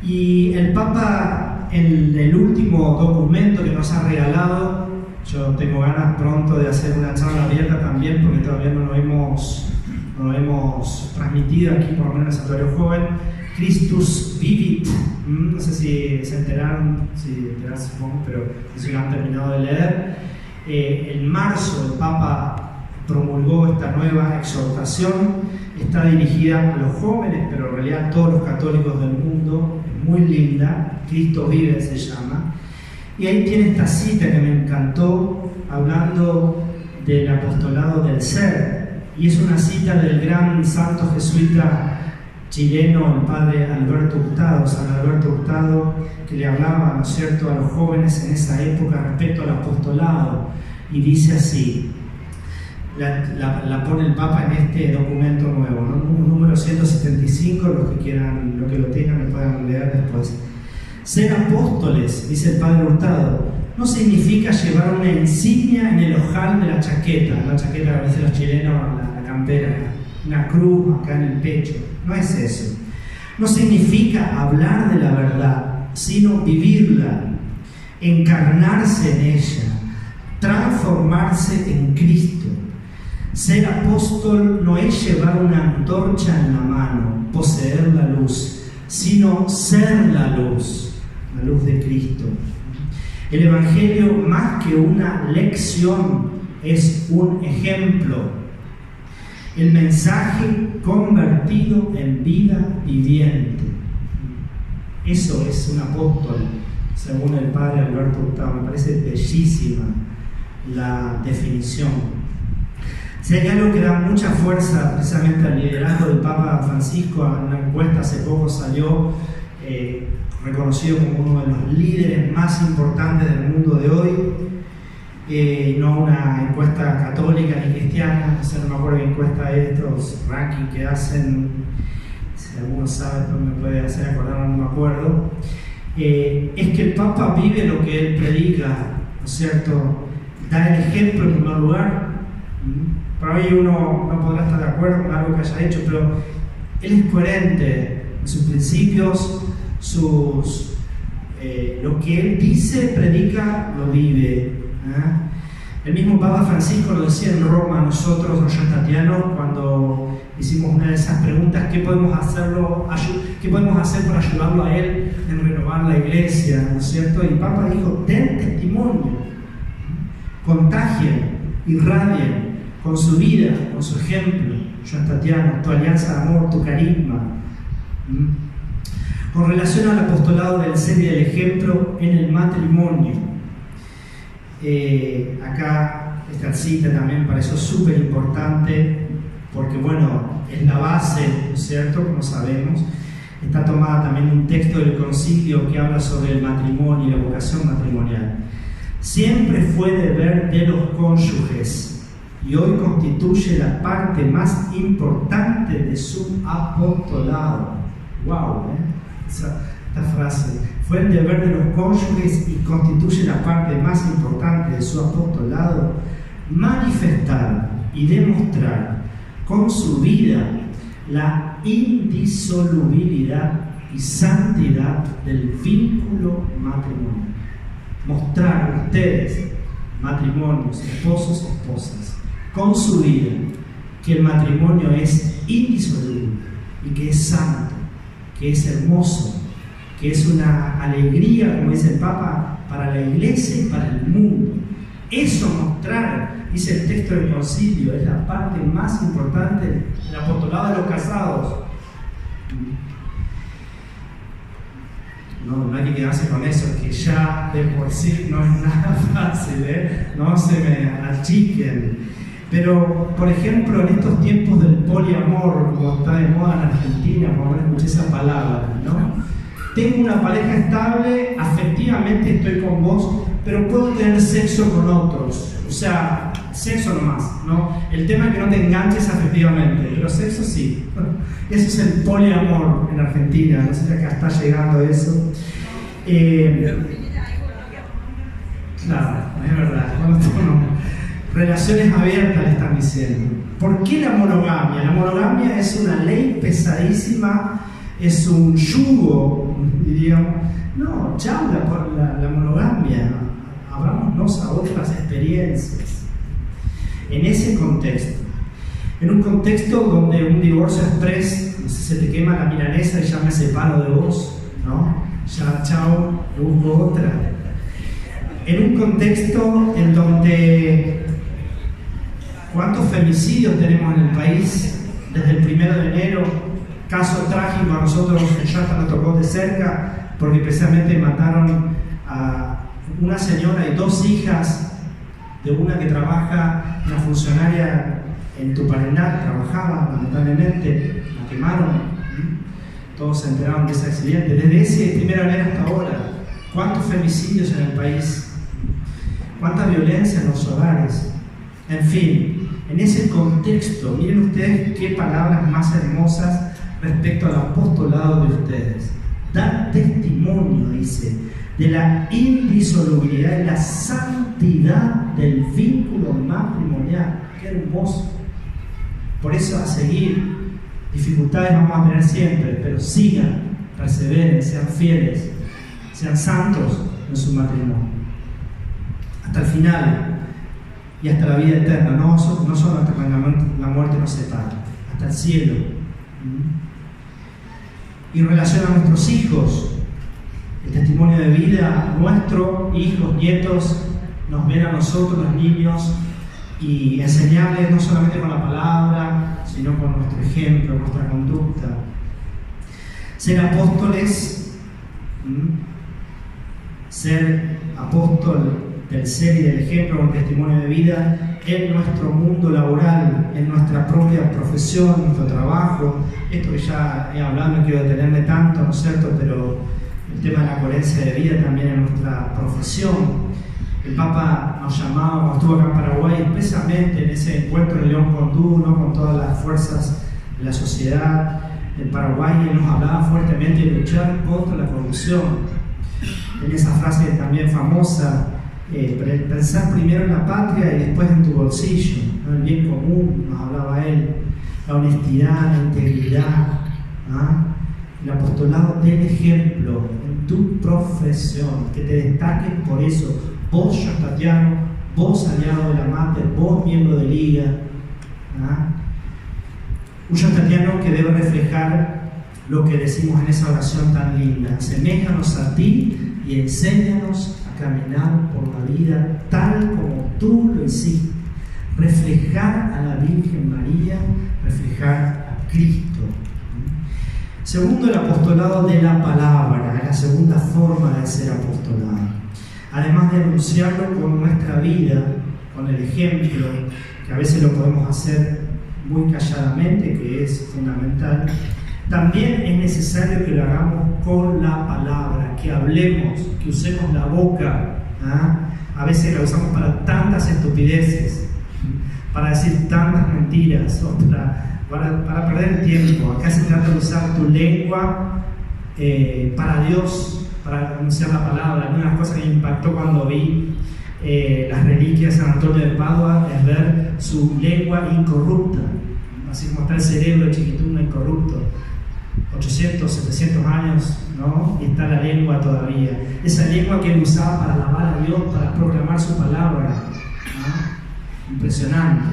Y el Papa, en el último documento que nos ha regalado, yo tengo ganas pronto de hacer una charla abierta también, porque todavía no lo hemos transmitido aquí, por lo menos en el Santuario Joven, Christus Vivit. No sé si se enteraron, supongo, pero si lo han terminado de leer. En marzo el Papa promulgó esta nueva exhortación. Está dirigida a los jóvenes, pero en realidad a todos los católicos del mundo. Es muy linda. Cristo vive se llama. Y ahí tiene esta cita que me encantó, hablando del apostolado del ser. Y es una cita del gran santo jesuita chileno, el padre Alberto Hurtado, San Alberto Hurtado, que le hablaba, ¿no es cierto?, a los jóvenes en esa época respecto al apostolado. Y dice así, la pone el Papa en este documento nuevo, ¿no? Número 175, los que quieran, los que lo tengan, lo puedan leer después. Ser apóstoles, dice el padre Hurtado, no significa llevar una insignia en el ojal de la chaqueta que a veces los chilenos, la campera, una cruz acá en el pecho. No es eso. No significa hablar de la verdad, sino vivirla, encarnarse en ella, transformarse en Cristo. Ser apóstol no es llevar una antorcha en la mano, poseer la luz, sino ser la luz de Cristo. El Evangelio, más que una lección, es un ejemplo. El mensaje convertido en vida viviente. Eso es un apóstol, según el padre Alberto Hurtado. Me parece bellísima la definición. Si hay algo que da mucha fuerza precisamente al liderazgo del Papa Francisco, en una encuesta hace poco salió reconocido como uno de los líderes más importantes del mundo de hoy, no una encuesta católica ni cristiana, no sé, no me acuerdo qué encuesta es, estos rankings que hacen, si alguno sabe, no me puede hacer acordar, no me acuerdo, es que el Papa vive lo que él predica, ¿no es cierto? Da el ejemplo en primer lugar. Por ahí uno no podrá estar de acuerdo con algo que haya hecho, pero él es coherente en sus principios, lo que él dice, predica, lo vive. El mismo Papa Francisco lo decía en Roma, nosotros los yastatianos, cuando hicimos una de esas preguntas, ¿qué podemos hacer para ayudarlo a él en renovar la iglesia? ¿No es cierto? Y el Papa dijo, den testimonio, contagien, irradien con su vida, con su ejemplo, yastatiano, tu alianza de amor, tu carisma. Con relación al apostolado del ser y del ejemplo en el matrimonio, acá esta cita también me pareció súper importante porque, bueno, es la base, ¿no es cierto?, como sabemos. Está tomada también un texto del concilio que habla sobre el matrimonio y la vocación matrimonial. Siempre fue deber de los cónyuges y hoy constituye la parte más importante de su apostolado. ¡Wow! Esta frase. Fue el deber de los cónyuges y constituye la parte más importante de su apostolado, manifestar y demostrar con su vida la indisolubilidad y santidad del vínculo matrimonial. Mostrar ustedes, matrimonios, esposos, esposas, con su vida, que el matrimonio es indisoluble y que es santo, que es hermoso, que es una alegría, como dice el Papa, para la iglesia y para el mundo. Eso mostrar, dice el texto del concilio, es la parte más importante del apostolado de los casados. No hay que quedarse con eso, que ya de por sí no es nada fácil, no se me achiquen. Pero, por ejemplo, en estos tiempos del poliamor, como está de moda en Argentina, por lo menos escuché esa palabra, ¿no? Tengo una pareja estable, afectivamente estoy con vos, pero puedo tener sexo con otros. O sea, sexo nomás, ¿no? El tema es que no te enganches afectivamente, pero sexo sí. Eso es el poliamor en Argentina, no sé si acá está llegando eso. Claro, es verdad. Relaciones abiertas le están diciendo. ¿Por qué la monogamia? La monogamia es una ley pesadísima, es un yugo, diríamos. No, chau la monogamia, abrámonos a otras experiencias. En ese contexto, en un contexto donde un divorcio express, no sé, se te quema la milanesa y ya me separo de vos, ¿no? Ya, chau, busco otra. En un contexto en donde ¿cuántos femicidios tenemos en el país desde el 1 de enero? Caso trágico, a nosotros en Yasta nos tocó de cerca porque precisamente mataron a una señora y 2 hijas, de una que trabaja, una funcionaria en Tupariná, trabajaba lamentablemente, la quemaron. Todos se enteraron de ese accidente. Desde ese primer enero hasta ahora, ¿cuántos femicidios en el país? ¿Cuánta violencia en los hogares? En fin, en ese contexto, miren ustedes qué palabras más hermosas respecto al apostolado de ustedes. Dan testimonio, dice, de la indisolubilidad y la santidad del vínculo matrimonial. ¡Qué hermoso! Por eso, a seguir. Dificultades vamos a tener siempre, pero sigan, perseveren, sean fieles, sean santos en su matrimonio. Hasta el final y hasta la vida eterna, no solo hasta cuando la muerte nos separa, hasta el cielo. Y en relación a nuestros hijos, el testimonio de vida nuestro, hijos, nietos, nos ven a nosotros, los niños, y enseñarles no solamente con la palabra, sino con nuestro ejemplo, nuestra conducta. Ser apóstoles, ser apóstol del ser y del ejemplo con testimonio de vida en nuestro mundo laboral, en nuestra propia profesión, nuestro trabajo. Esto que ya he hablado, no quiero detenerme tanto, ¿no es cierto? Pero el tema de la coherencia de vida también en nuestra profesión. El Papa nos llamaba, cuando estuvo acá en Paraguay, especialmente en ese encuentro de León Condú, ¿no? Con todas las fuerzas de la sociedad del Paraguay, él nos hablaba fuertemente de luchar contra la corrupción. En esa frase también famosa, pensar primero en la patria y después en tu bolsillo, ¿no? El bien común, nos hablaba él, la honestidad, la integridad, el apostolado del ejemplo en tu profesión, que te destaques por eso. Vos, Tatiano, vos aliado de la Mater, vos miembro de Liga. Un Tatiano que debe reflejar lo que decimos en esa oración tan linda. Aseméjanos a ti y enséñanos a caminar por la vida tal como tú lo hiciste. Reflejar a la Virgen María, reflejar a Cristo. Segundo, el apostolado de la palabra, la segunda forma de ser apostolado. Además de anunciarlo con nuestra vida, con el ejemplo, que a veces lo podemos hacer muy calladamente, que es fundamental, también es necesario que lo hagamos con la palabra, que hablemos, que usemos la boca. A veces la usamos para tantas estupideces, para decir tantas mentiras, o para perder tiempo. Acá se trata de usar tu lengua para Dios, para anunciar la palabra. Una de las cosas que me impactó cuando vi las reliquias de San Antonio de Padua es ver su lengua incorrupta, así como está el cerebro chiquituno incorrupto, 800, 700 años, ¿no? Y está la lengua todavía. Esa lengua que él usaba para alabar a Dios, para proclamar su palabra, ¿no? Impresionante.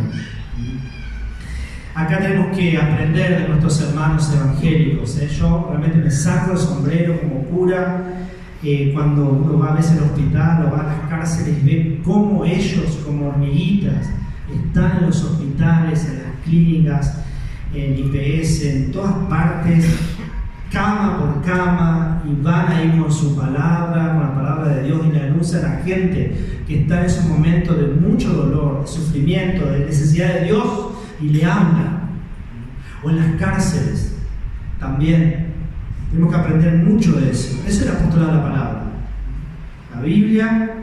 Acá tenemos que aprender de nuestros hermanos evangélicos. Yo realmente me saco el sombrero como cura cuando uno va a veces al hospital o va a las cárceles y ve cómo ellos, como hormiguitas, están en los hospitales, en las clínicas, en IPS, en todas partes, cama por cama, y van ahí con su palabra, con la palabra de Dios, y le anuncian a la gente que está en esos momentos de mucho dolor, de sufrimiento, de necesidad de Dios, y le hablan. O en las cárceles también tenemos que aprender mucho de eso. Eso es el apostolado de la palabra. La Biblia,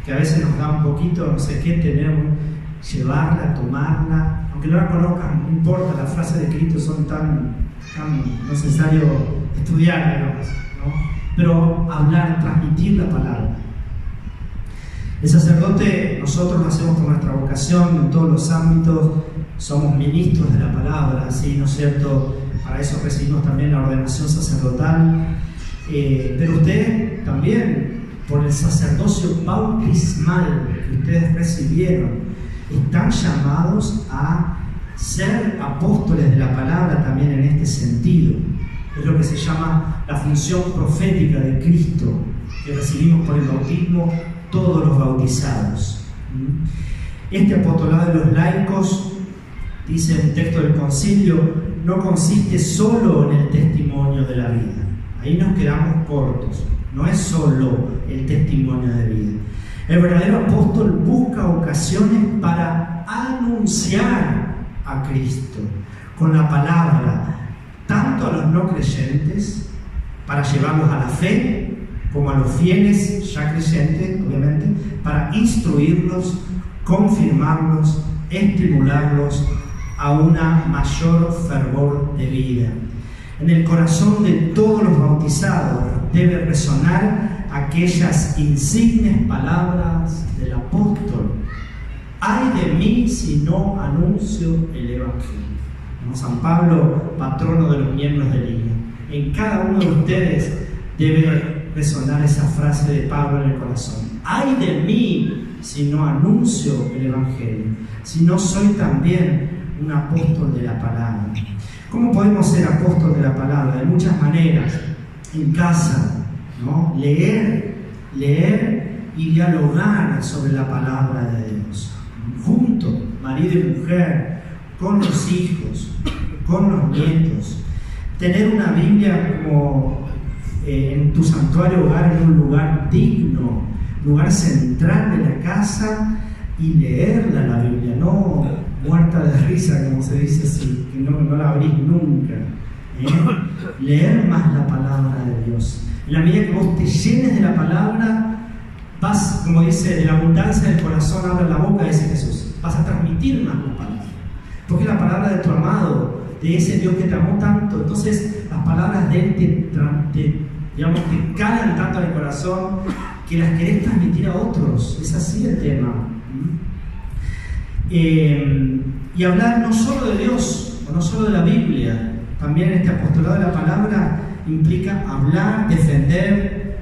que a veces nos da un poquito, no sé qué, tenemos, llevarla, tomarla, aunque no la conozcan, no importa, las frases de Cristo son tan necesario estudiar, digamos, ¿no? Pero hablar, transmitir la palabra. El sacerdote, nosotros lo hacemos por nuestra vocación en todos los ámbitos, somos ministros de la palabra, ¿sí? ¿No es cierto? Para eso recibimos también la ordenación sacerdotal, pero ustedes también, por el sacerdocio bautismal que ustedes recibieron, están llamados a ser apóstoles de la palabra también en este sentido. Es lo que se llama la función profética de Cristo, que recibimos por el bautismo todos los bautizados. Este apostolado de los laicos, dice el texto del concilio, no consiste solo en el testimonio de la vida. Ahí nos quedamos cortos. no es solo el testimonio de vida. El verdadero apóstol busca ocasiones para anunciar a Cristo con la palabra, tanto a los no creyentes, para llevarlos a la fe, como a los fieles ya creyentes, obviamente, para instruirlos, confirmarlos, estimularlos a una mayor fervor de vida. En el corazón de todos los bautizados debe resonar aquellas insignes palabras del apóstol: ay de mí si no anuncio el Evangelio. Como San Pablo, patrono de los miembros de Liga. En cada uno de ustedes debe resonar esa frase de Pablo en el corazón: ay de mí si no anuncio el Evangelio, si no soy también un apóstol de la palabra. ¿Cómo podemos ser apóstol de la palabra? De muchas maneras. En casa, ¿no? Leer y dialogar sobre la palabra de Dios. Juntos, marido y mujer, con los hijos, con los nietos. Tener una Biblia como en tu santuario hogar, en un lugar digno, lugar central de la casa, y leerla la Biblia, no muerta de risa, como se dice así, que no la abrís nunca. Leer más la palabra de Dios. En la medida que vos te llenes de la palabra, vas, como dice, de la abundancia del corazón abre la boca, dice Jesús, vas a transmitir más la palabra. Porque es la palabra de tu amado, de ese Dios que te amó tanto. Entonces las palabras de Él te calan tanto en el corazón que las querés transmitir a otros. Es así el tema. Y hablar no solo de Dios o no solo de la Biblia, también este apostolado de la palabra implica hablar, defender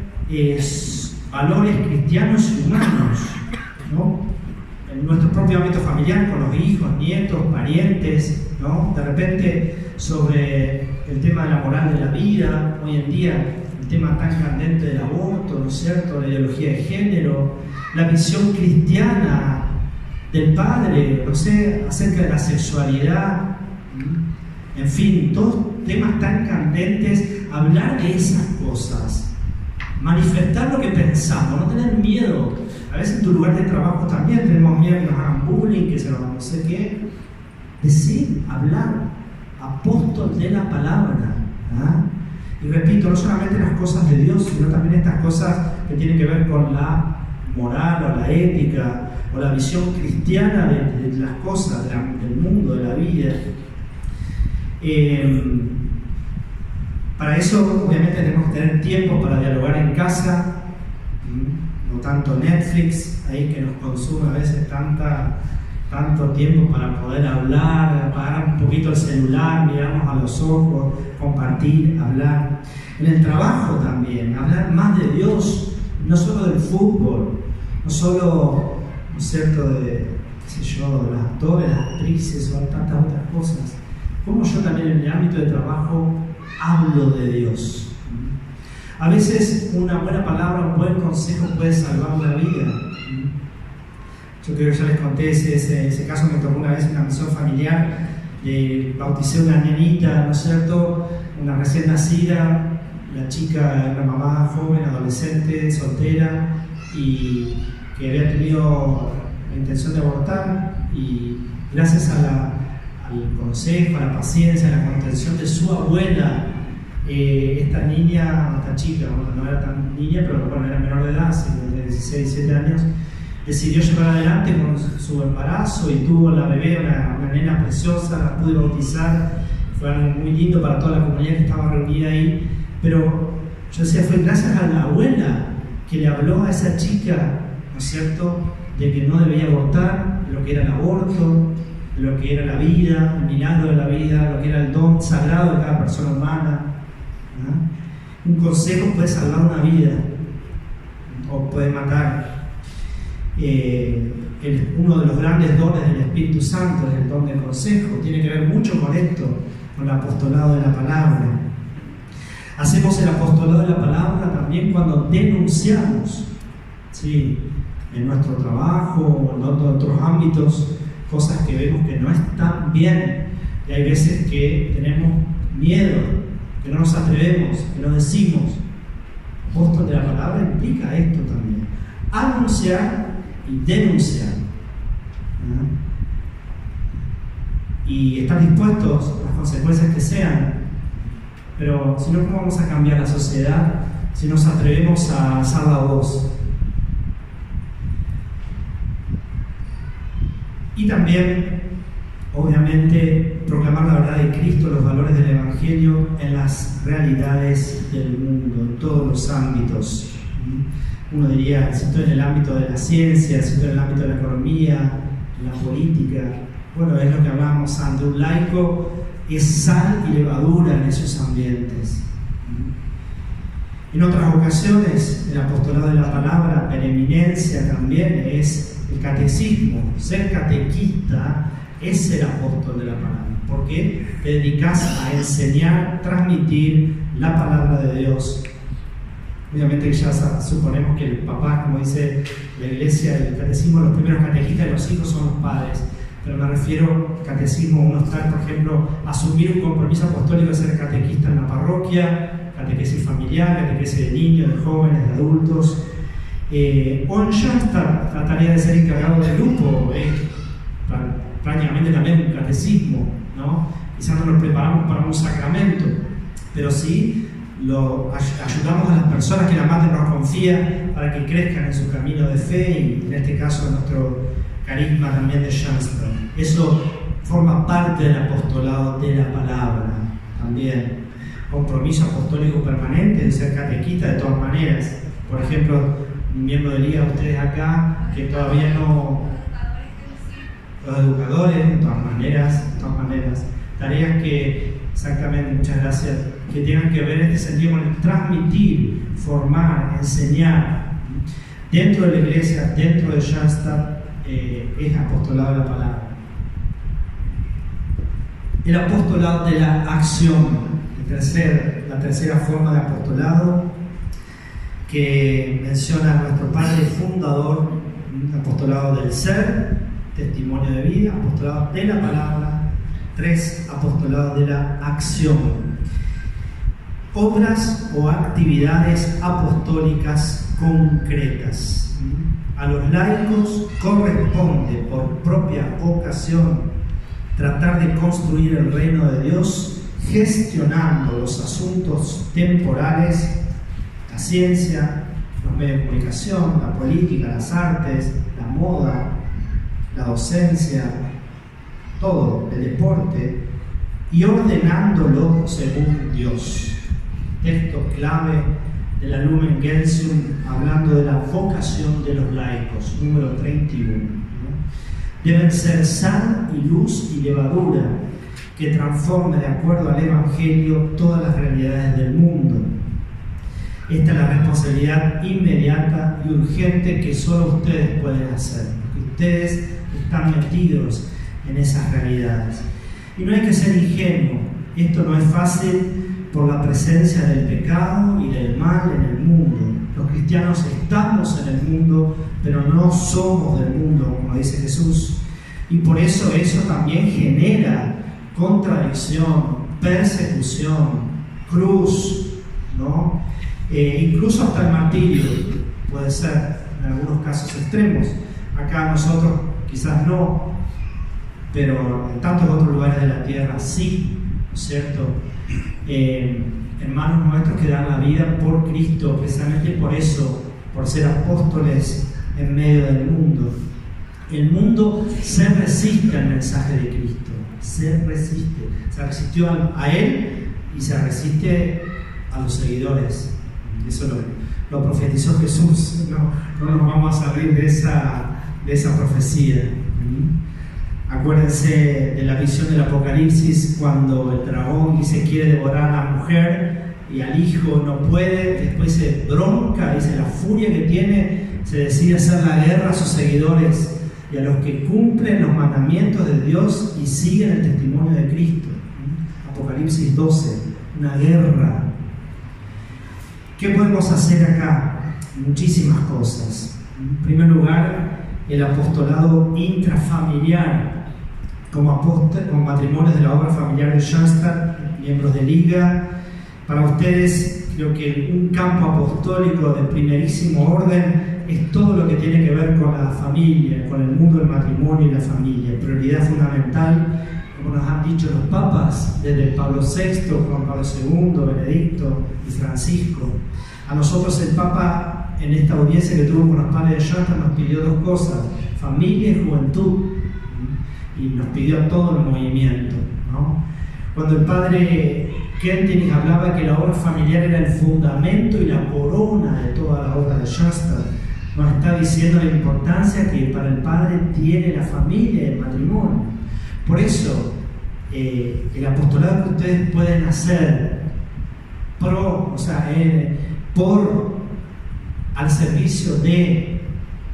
valores cristianos y humanos, ¿no? En nuestro propio ámbito familiar, con los hijos, nietos, parientes, ¿no? De repente sobre el tema de la moral de la vida, hoy en día el tema tan candente del aborto, ¿no es cierto?, la ideología de género, la visión cristiana del Padre, no sé, acerca de la sexualidad, en fin, todos temas tan candentes, hablar de esas cosas, manifestar lo que pensamos, no tener miedo. A veces en tu lugar de trabajo también tenemos miedo que nos hagan bullying, que se nos no sé qué. Decir, hablar, apóstol de la palabra. Y repito, no solamente las cosas de Dios, sino también estas cosas que tienen que ver con la moral o la ética o la visión cristiana de las cosas, del mundo, de la vida. Para eso obviamente tenemos que tener tiempo para dialogar en casa, no tanto Netflix ahí que nos consume a veces tanto tiempo para poder hablar, apagar un poquito el celular, mirarnos a los ojos, compartir, hablar. En el trabajo también, hablar más de Dios, no solo del fútbol, no solo, ¿no es cierto?, de, qué sé yo, de los actores, las actrices o tantas otras cosas. Como yo también en el ámbito de trabajo hablo de Dios. A veces una buena palabra, un buen consejo puede salvar una vida. Yo creo que ya les conté ese caso. Me tocó una vez una misión familiar, bauticé una nenita, ¿no es cierto?, una recién nacida. La chica era una mamá joven, adolescente, soltera, y que había tenido la intención de abortar, y gracias al consejo, a la paciencia, a la contención de su abuela, esta chica, no era tan niña, pero bueno, era menor de edad, de 16, 17 años, decidió llevar adelante con su embarazo y tuvo la bebé, una nena preciosa, la pude bautizar. Fue algo muy lindo para toda la comunidad que estaba reunida ahí, pero yo decía, fue gracias a la abuela que le habló a esa chica, ¿no es cierto?, de que no debía abortar, de lo que era el aborto, de lo que era la vida, el milagro de la vida, lo que era el don sagrado de cada persona humana. Un consejo puede salvar una vida o puede matar. Uno de los grandes dones del Espíritu Santo es el don del consejo. Tiene que ver mucho con esto, con el apostolado de la palabra. Hacemos el apostolado de la palabra también cuando denunciamos, ¿sí?, en nuestro trabajo o en otros ámbitos, cosas que vemos que no están bien, y hay veces que tenemos miedo, que no nos atrevemos, que no decimos. apóstol de la palabra implica esto también: anunciar y denunciar. Y estar dispuestos a las consecuencias que sean. Pero si no, ¿cómo vamos a cambiar la sociedad si nos atrevemos a alzar la voz? Y también, obviamente, proclamar la verdad de Cristo, los valores del Evangelio en las realidades del mundo, en todos los ámbitos. Uno diría, en el ámbito de la ciencia, en el ámbito de la economía, la política. Bueno, es lo que hablábamos antes. Un laico es sal y levadura en esos ambientes. En otras ocasiones, el apostolado de la palabra, en eminencia también, es el catecismo. Ser catequista es ser apóstol de la palabra, porque te dedicas a enseñar, transmitir la palabra de Dios. Obviamente ya suponemos que el papá, como dice la iglesia, el catecismo, los primeros catequistas de los hijos son los padres. Pero me refiero al catecismo, uno está, por ejemplo, asumir un compromiso apostólico de ser catequista en la parroquia, catequesis familiar, catequesis de niños, de jóvenes, de adultos. O en Jamstadt, la tarea de ser encargado del grupo, prácticamente también un catecismo, ¿no? Quizás no nos preparamos para un sacramento, pero sí ayudamos a las personas que la madre nos confía para que crezcan en su camino de fe, y en este caso nuestro carisma también de Jamstadt. Eso forma parte del apostolado de la palabra también. Compromiso apostólico permanente de ser catequista de todas maneras. Por ejemplo, un miembro de Liga, ustedes acá, que todavía no... Los educadores, de todas maneras. Tareas que, exactamente, muchas gracias, que tengan que ver en este sentido con el transmitir, formar, enseñar. Dentro de la iglesia, dentro de Jamstadt, es apostolado de la palabra. El apostolado de la acción, la tercera forma de apostolado que menciona nuestro padre fundador: apostolado del ser, testimonio de vida; apostolado de la palabra; 3, apostolado de la acción. Obras o actividades apostólicas concretas. A los laicos corresponde, por propia vocación, tratar de construir el reino de Dios, gestionando los asuntos temporales, la ciencia, los medios de comunicación, la política, las artes, la moda, la docencia, todo, el deporte, y ordenándolo según Dios. Texto clave de la Lumen Gentium, hablando de la vocación de los laicos, número 31. Deben ser sal y luz y levadura que transforme de acuerdo al Evangelio todas las realidades del mundo. Esta es la responsabilidad inmediata y urgente que solo ustedes pueden hacer, porque ustedes están metidos en esas realidades. Y no hay que ser ingenuo. Esto no es fácil por la presencia del pecado y del mal en el mundo. Los cristianos estamos en el mundo, pero no somos del mundo, como dice Jesús. Y por eso también genera contradicción, persecución, cruz, ¿no? Incluso hasta el martirio puede ser, en algunos casos extremos. Acá nosotros quizás no, pero en tantos otros lugares de la tierra sí, ¿no es cierto? Hermanos nuestros que dan la vida por Cristo, precisamente por eso, por ser apóstoles en medio del mundo. El mundo se resiste al mensaje de Cristo, se resistió a Él y se resiste a los seguidores. Eso lo profetizó Jesús, no nos vamos a salir de esa profecía. Acuérdense de la visión del Apocalipsis, cuando el dragón dice quiere devorar a la mujer y al hijo no puede, después se bronca, dice la furia que tiene, se decide hacer la guerra a sus seguidores y a los que cumplen los mandamientos de Dios y siguen el testimonio de Cristo. Apocalipsis 12, una guerra. ¿Qué podemos hacer acá? Muchísimas cosas. En primer lugar, el apostolado intrafamiliar, como matrimonios de la obra familiar de Jamstadt, miembros de Liga. Para ustedes creo que un campo apostólico de primerísimo orden es todo lo que tiene que ver con la familia, con el mundo del matrimonio y la familia. Prioridad fundamental, como nos han dicho los papas, desde Pablo VI, Juan Pablo II, Benedicto y Francisco. A nosotros el Papa, en esta audiencia que tuvo con los padres de Shasta, nos pidió dos cosas: familia y juventud, y nos pidió a todo el movimiento, ¿no? Cuando el padre Kentenich hablaba que la obra familiar era el fundamento y la corona de toda la obra de Shasta, nos está diciendo la importancia que para el padre tiene la familia y el matrimonio. Por eso, el apostolado que ustedes pueden hacer al servicio de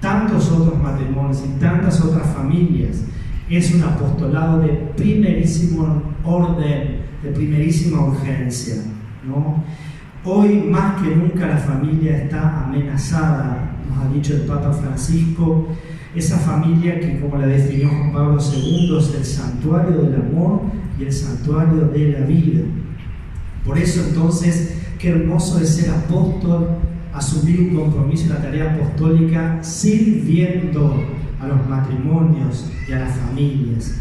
tantos otros matrimonios y tantas otras familias, es un apostolado de primerísimo orden, de primerísima urgencia, ¿no? Hoy más que nunca la familia está amenazada, nos ha dicho el Papa Francisco, esa familia que, como la definió Juan Pablo II, es el santuario del amor y el santuario de la vida. Por eso entonces, qué hermoso es ser apóstol, asumir un compromiso en la tarea apostólica, sirviendo a los matrimonios y a las familias.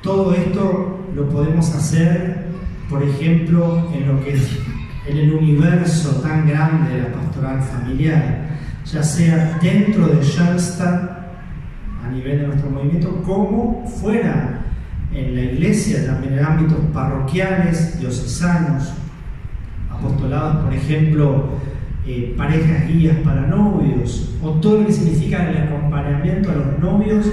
Todo esto lo podemos hacer, por ejemplo, en el universo tan grande de la pastoral familiar, ya sea dentro de Shasta, a nivel de nuestro movimiento, como fuera en la iglesia, también en ámbitos parroquiales, diocesanos, apostolados, por ejemplo, parejas guías para novios, o todo lo que significa el acompañamiento a los novios,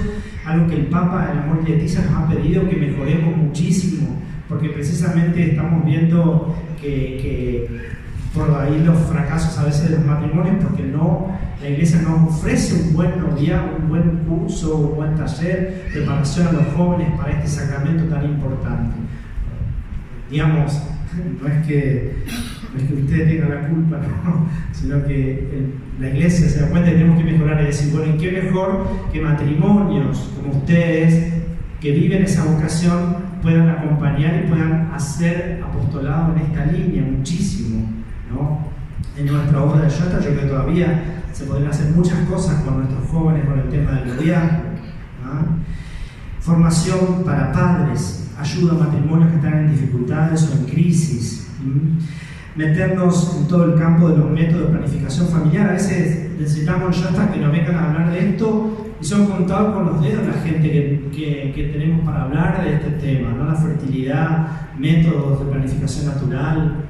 algo que el Papa en Amor y Leticia nos ha pedido que mejoremos muchísimo, porque precisamente estamos viendo que por ahí los fracasos a veces de los matrimonios, porque la iglesia no ofrece un buen noviazgo, un buen curso, un buen taller, preparación a los jóvenes para este sacramento tan importante. Digamos, no es que ustedes tengan la culpa, no, sino que la iglesia se da cuenta que tenemos que mejorar y decir, bueno, ¿y qué mejor que matrimonios como ustedes, que viven esa vocación, puedan acompañar y puedan hacer apostolado en esta línea muchísimo, ¿no? En nuestra obra de Shasta yo creo que todavía se podrían hacer muchas cosas con nuestros jóvenes con el tema del noviazgo, ¿no? Formación para padres, ayuda a matrimonios que están en dificultades o en crisis, meternos en todo el campo de los métodos de planificación familiar. A veces necesitamos ya hasta que nos vengan a hablar de esto y son contados con los dedos la gente que tenemos para hablar de este tema, ¿no? La fertilidad, métodos de planificación natural.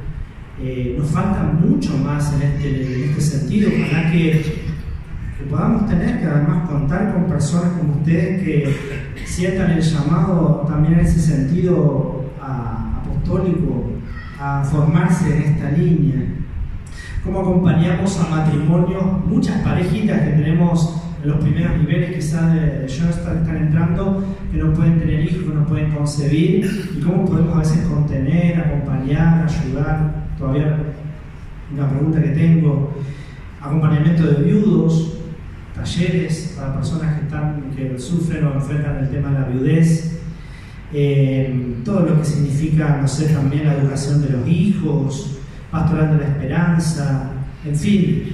Nos falta mucho más en este sentido. Ojalá que podamos tener que además contar con personas como ustedes que sientan el llamado también en ese sentido apostólico a formarse en esta línea. Cómo acompañamos a matrimonios, muchas parejitas que tenemos en los primeros niveles quizás de Shasta están entrando, que no pueden tener hijos, que no pueden concebir, y cómo podemos a veces contener, acompañar, ayudar. Todavía una pregunta que tengo: acompañamiento de viudos, talleres para personas que sufren o enfrentan el tema de la viudez, todo lo que significa, no sé, también la educación de los hijos, pastoral de la esperanza, en fin,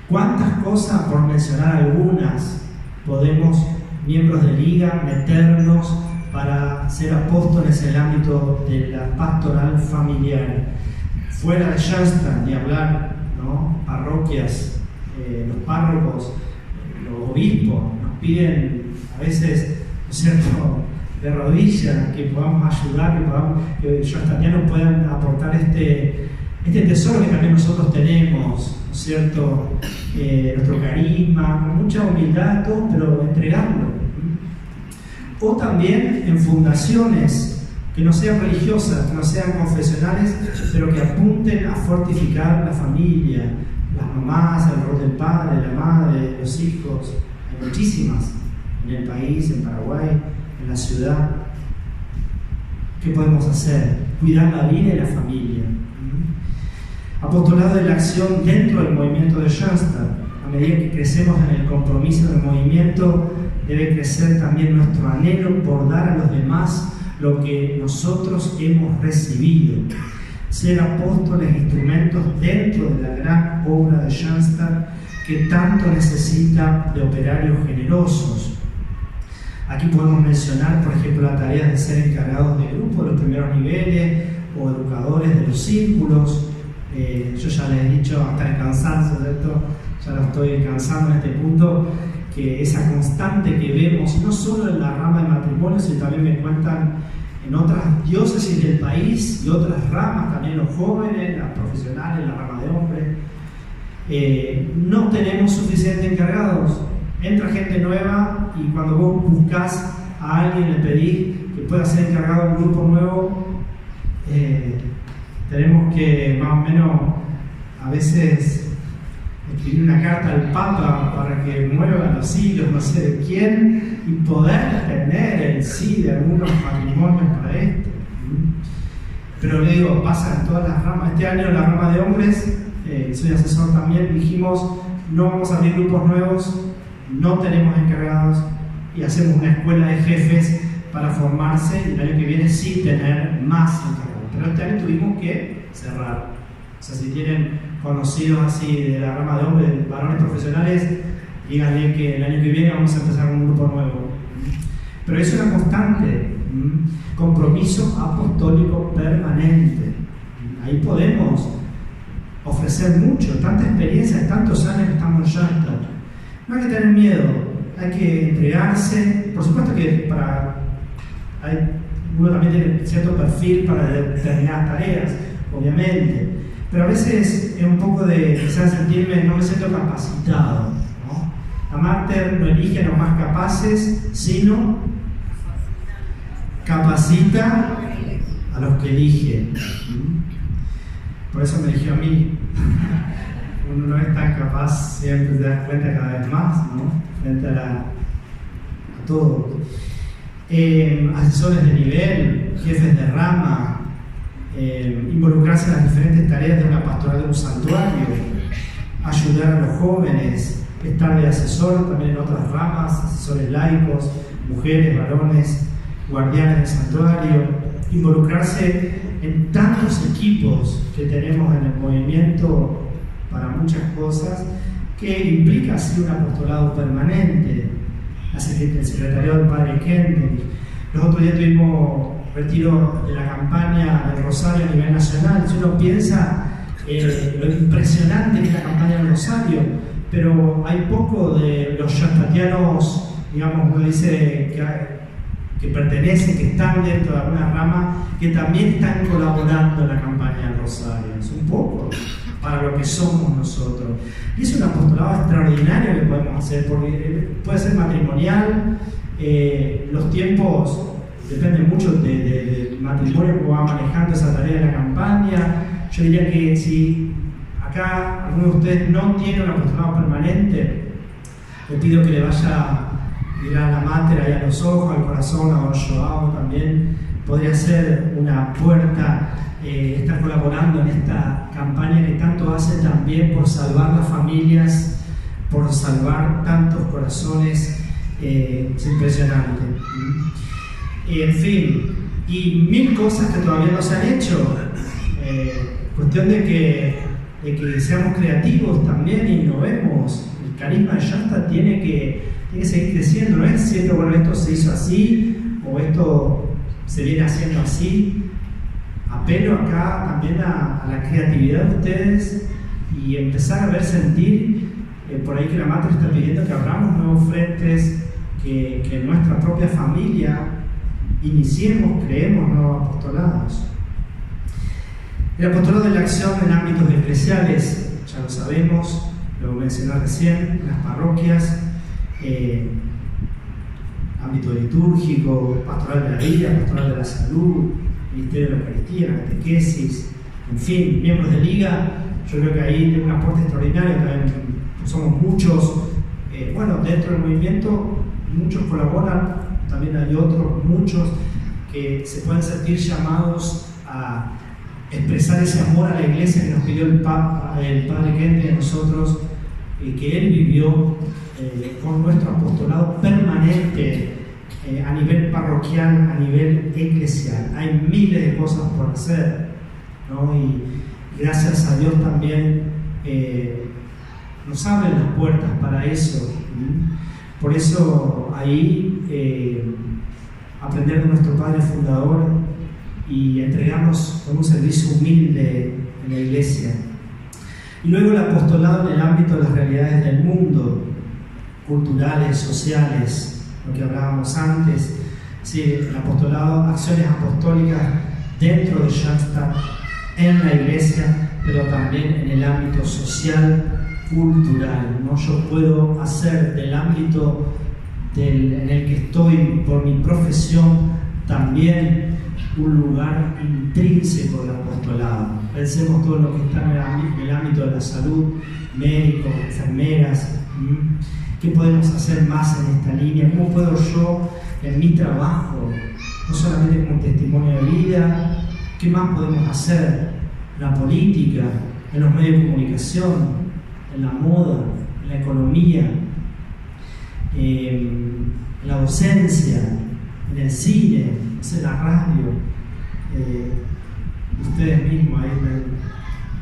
cuántas cosas, por mencionar algunas, podemos, miembros de Liga, meternos para ser apóstoles en el ámbito de la pastoral familiar. Fuera de Shasta, ni hablar, ¿no? Parroquias, los párrocos, los obispos nos piden a veces, ¿no es cierto?, de rodillas, que podamos ayudar, que los shastanianos puedan aportar este tesoro que también nosotros tenemos, ¿no es cierto?, nuestro carisma, con mucha humildad, todo, pero entregarlo. O también en fundaciones que no sean religiosas, que no sean confesionales, pero que apunten a fortificar la familia, las mamás, el rol del padre, la madre, los hijos. Hay muchísimas en el país, en Paraguay, en la ciudad. ¿Qué podemos hacer? Cuidar la vida y la familia. Apostolado de la acción dentro del movimiento de Shasta. A medida que crecemos en el compromiso del movimiento, debe crecer también nuestro anhelo por dar a los demás lo que nosotros hemos recibido. ser apóstoles, instrumentos dentro de la gran obra de Schoenstatt que tanto necesita de operarios generosos. Aquí podemos mencionar, por ejemplo, la tarea de ser encargados de grupos de los primeros niveles o educadores de los círculos. Yo ya les he dicho hasta el cansancio, ¿cierto? Ya lo estoy cansando en este punto, que esa constante que vemos, no solo en la rama de matrimonio, sino también me cuentan en otras diócesis del país y otras ramas, también los jóvenes, las profesionales, la rama de hombres. No tenemos suficientes encargados. Entra gente nueva y cuando vos buscás a alguien, le pedís que pueda ser encargado de un grupo nuevo, tenemos que más o menos a veces escribir una carta al Papa para que mueva los hilos, no sé de quién, y poder tener el sí de algunos matrimonios para esto. Pero le digo, pasa en todas las ramas. Este año en la rama de hombres, soy asesor también, dijimos, no vamos a abrir grupos nuevos, no tenemos encargados y hacemos una escuela de jefes para formarse y el año que viene sí tener más encargados. Pero este año tuvimos que cerrar. O sea, si tienen conocidos así de la rama de hombres, de varones profesionales, díganle que el año que viene vamos a empezar un grupo nuevo. Pero es una constante, compromiso apostólico permanente. Ahí podemos ofrecer mucho, tanta experiencia, tantos años que estamos en Schoenstatt. No hay que tener miedo, hay que entregarse. Por supuesto que uno también tiene cierto perfil para determinadas tareas, obviamente, pero a veces es un poco de quizás sentirme, no me siento capacitado, ¿no? La Mater no elige a los más capaces, sino capacita a los que elige. Por eso me eligió a mí. Uno no es tan capaz, siempre te das cuenta cada vez más, ¿no? Frente a todo. Asesores de nivel, jefes de rama, involucrarse en las diferentes tareas de una pastoral de un santuario, ayudar a los jóvenes, estar de asesor también en otras ramas, asesores laicos, mujeres, varones, guardianes del santuario, involucrarse en tantos equipos que tenemos en el movimiento para muchas cosas, que implica así un apostolado permanente. El secretariado del Padre Kendrick. Los otros días tuvimos retiro de la campaña del Rosario a nivel nacional. Si uno piensa lo impresionante que es la campaña del Rosario, pero hay poco de los schoenstattianos, digamos, uno dice que pertenecen, que están dentro de alguna rama, que también están colaborando en la campaña del Rosario. Es un poco para lo que somos nosotros. Y es un apostolado extraordinario que podemos hacer, porque puede ser matrimonial, los tiempos dependen mucho del matrimonio, cómo va manejando esa tarea de la campaña. Yo diría que si acá alguno de ustedes no tiene un apostolado permanente, le pido que le vaya a mirar a la Mater ahí a los ojos, al corazón, a Don Joao también. Podría ser una puerta, estar colaborando en esta campaña que tanto hace también por salvar las familias, por salvar tantos corazones. Es impresionante. En fin, y mil cosas que todavía no se han hecho. Cuestión de que seamos creativos también y innovemos. El carisma de Schoenstatt tiene que seguir creciendo. No es siempre, bueno, esto se hizo así o esto se viene haciendo así. Apelo acá también a la creatividad de ustedes y empezar a ver sentir por ahí que la Mater está pidiendo que abramos nuevos frentes, que en nuestra propia familia iniciemos, creemos nuevos apostolados. El apostolado de la acción en ámbitos eclesiales, ya lo sabemos, lo mencioné recién, en las parroquias, ámbito litúrgico, pastoral de la vida, pastoral de la salud, ministerio de la Eucaristía, la catequesis, en fin, miembros de liga. Yo creo que ahí hay un aporte extraordinario, también somos muchos, dentro del movimiento muchos colaboran, también hay otros, muchos que se pueden sentir llamados a expresar ese amor a la iglesia que nos pidió el Padre Kendrick a nosotros, que él vivió con nuestro apostolado permanente a nivel parroquial, a nivel eclesial. Hay miles de cosas por hacer. ¿no? Y gracias a Dios también nos abren las puertas para eso. Por eso ahí aprender de nuestro Padre Fundador y entregarnos con un servicio humilde en la iglesia. Y luego el apostolado en el ámbito de las realidades del mundo, culturales, sociales, lo que hablábamos antes, sí, el apostolado, acciones apostólicas dentro de Schoenstatt, en la iglesia, pero también en el ámbito social, cultural, ¿no? Yo puedo hacer del ámbito en el que estoy por mi profesión también un lugar intrínseco del apostolado. Pensemos todo lo que está en el ámbito de la salud, médicos, enfermeras. ¿Qué podemos hacer más en esta línea? ¿Cómo puedo yo, en mi trabajo, no solamente como testimonio de vida, qué más podemos hacer en la política, en los medios de comunicación, en la moda, en la economía, en la docencia, en el cine, en la radio? Ustedes mismos ahí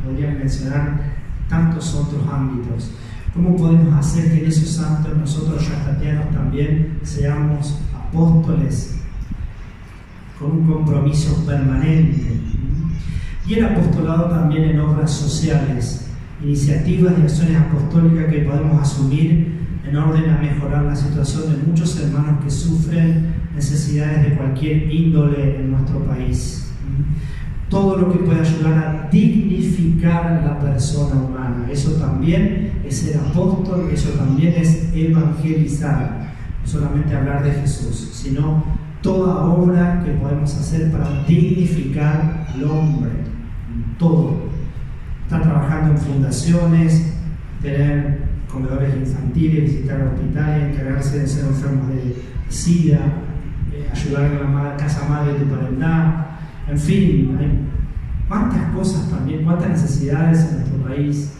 podrían mencionar tantos otros ámbitos. ¿Cómo podemos hacer que en esos ámbitos nosotros schoenstattianos también seamos apóstoles con un compromiso permanente? Y el apostolado también en obras sociales, iniciativas y acciones apostólicas que podemos asumir en orden a mejorar la situación de muchos hermanos que sufren necesidades de cualquier índole en nuestro país. Todo lo que puede ayudar a dignificar a la persona humana. Eso también es ser apóstol, eso también es evangelizar. No solamente hablar de Jesús, sino toda obra que podemos hacer para dignificar al hombre. Todo. Estar trabajando en fundaciones, tener comedores infantiles, visitar hospitales, encargarse de ser enfermos de SIDA, ayudar a la casa madre de tu parentá. En fin, hay cuántas cosas también, cuántas necesidades en nuestro país.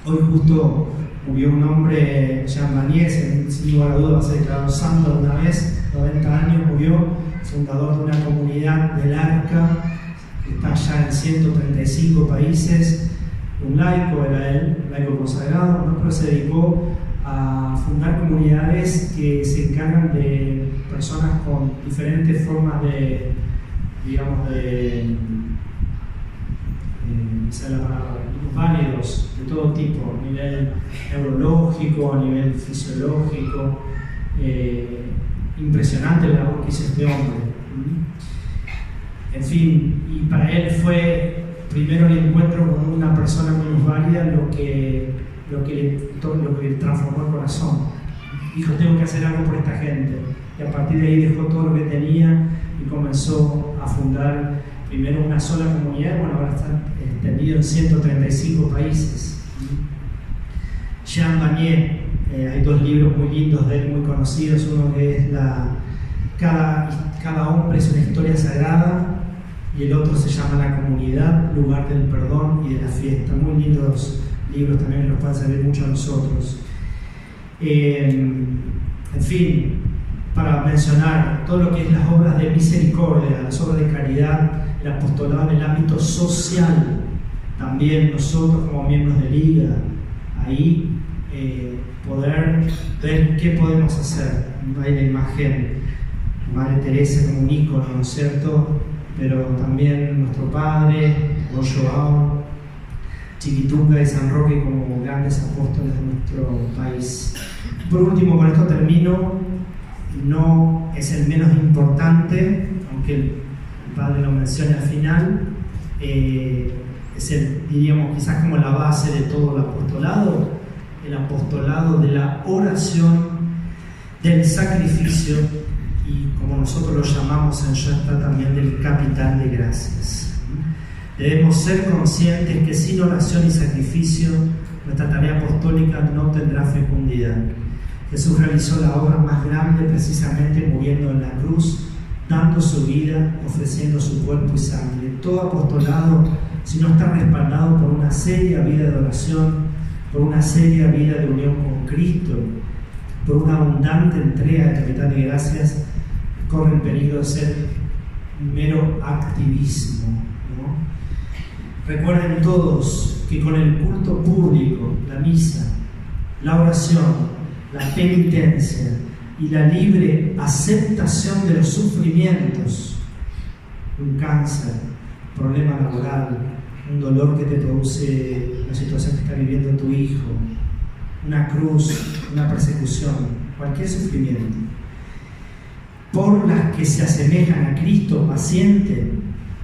Hoy justo murió un hombre, Jean Vanier, sin lugar a dudas va a ser declarado santo una vez, 90 años, murió, fundador de una comunidad del Arca, que está ya en 135 países, un laico era él, un laico consagrado, ¿no? Pero se dedicó a fundar comunidades que se encargan de personas con diferentes formas de, digamos, válidos de todo tipo, a nivel neurológico, a nivel fisiológico. Impresionante la labor que hizo este hombre. En fin, y para él fue primero el encuentro con una persona menos válida lo que le transformó el corazón. Dijo, tengo que hacer algo por esta gente. Y a partir de ahí dejó todo lo que tenía y comenzó a fundar primero una sola comunidad. Bueno, ahora está extendido en 135 países. Jean Vanier, hay dos libros muy lindos de él, muy conocidos. Uno que es cada hombre es una historia sagrada, y el otro se llama La comunidad, lugar del perdón y de la fiesta. Muy lindos libros también que nos pueden servir mucho a nosotros. En fin, para mencionar todo lo que es las obras de misericordia, las obras de caridad, el apostolado en el ámbito social, también nosotros como miembros de Liga, ahí poder ver qué podemos hacer. Hay la imagen Madre Teresa como un ícono, ¿no es cierto? Pero también nuestro Padre, Don Joao, Chiquitunga y San Roque como grandes apóstoles de nuestro país. Por último, con esto termino, no es el menos importante, aunque el Padre lo menciona al final, es diríamos, quizás como la base de todo el apostolado de la oración, del sacrificio y, como nosotros lo llamamos en Schoenstatt, también del capital de gracias. Debemos ser conscientes que sin oración y sacrificio nuestra tarea apostólica no tendrá fecundidad. Jesús realizó la obra más grande precisamente muriendo en la cruz, dando su vida, ofreciendo su cuerpo y sangre. Todo apostolado, si no está respaldado por una seria vida de oración, por una seria vida de unión con Cristo, por una abundante entrega de capital de gracias, corre el peligro de ser un mero activismo. ¿no? Recuerden todos que con el culto público, la misa, la oración, la penitencia y la libre aceptación de los sufrimientos, un cáncer, un problema laboral, un dolor que te produce la situación que está viviendo tu hijo, una cruz, una persecución, cualquier sufrimiento, por las que se asemejan a Cristo paciente,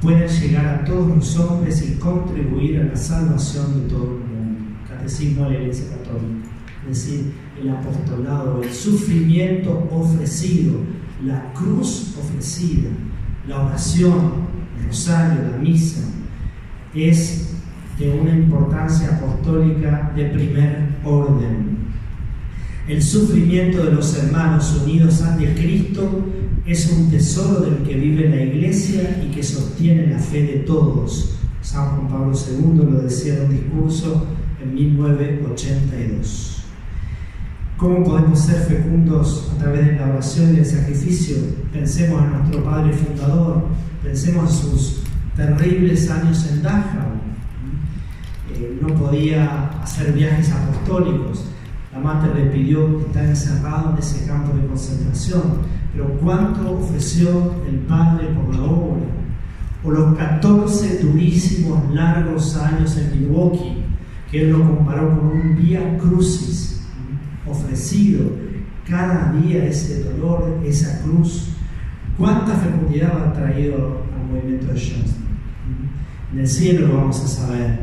pueden llegar a todos los hombres y contribuir a la salvación de todo el mundo. Catecismo de la Iglesia Católica. Es decir, el apostolado, el sufrimiento ofrecido, la cruz ofrecida, la oración, el rosario, la misa, es de una importancia apostólica de primer orden. El sufrimiento de los hermanos unidos ante Cristo es un tesoro del que vive la Iglesia y que sostiene la fe de todos. San Juan Pablo II lo decía en un discurso en 1982. ¿Cómo podemos ser fecundos a través de la oración y del sacrificio? Pensemos en nuestro Padre Fundador, pensemos en sus terribles años en Dachau. No podía hacer viajes apostólicos. La Mater le pidió que está encerrado en ese campo de concentración. Pero ¿cuánto ofreció el Padre por la obra? O los 14 durísimos, largos años en Milwaukee, que él lo comparó con un vía crucis ofrecido cada día, ese dolor, esa cruz. ¿Cuánta fecundidad ha traído al movimiento de Johnston? En el cielo lo vamos a saber.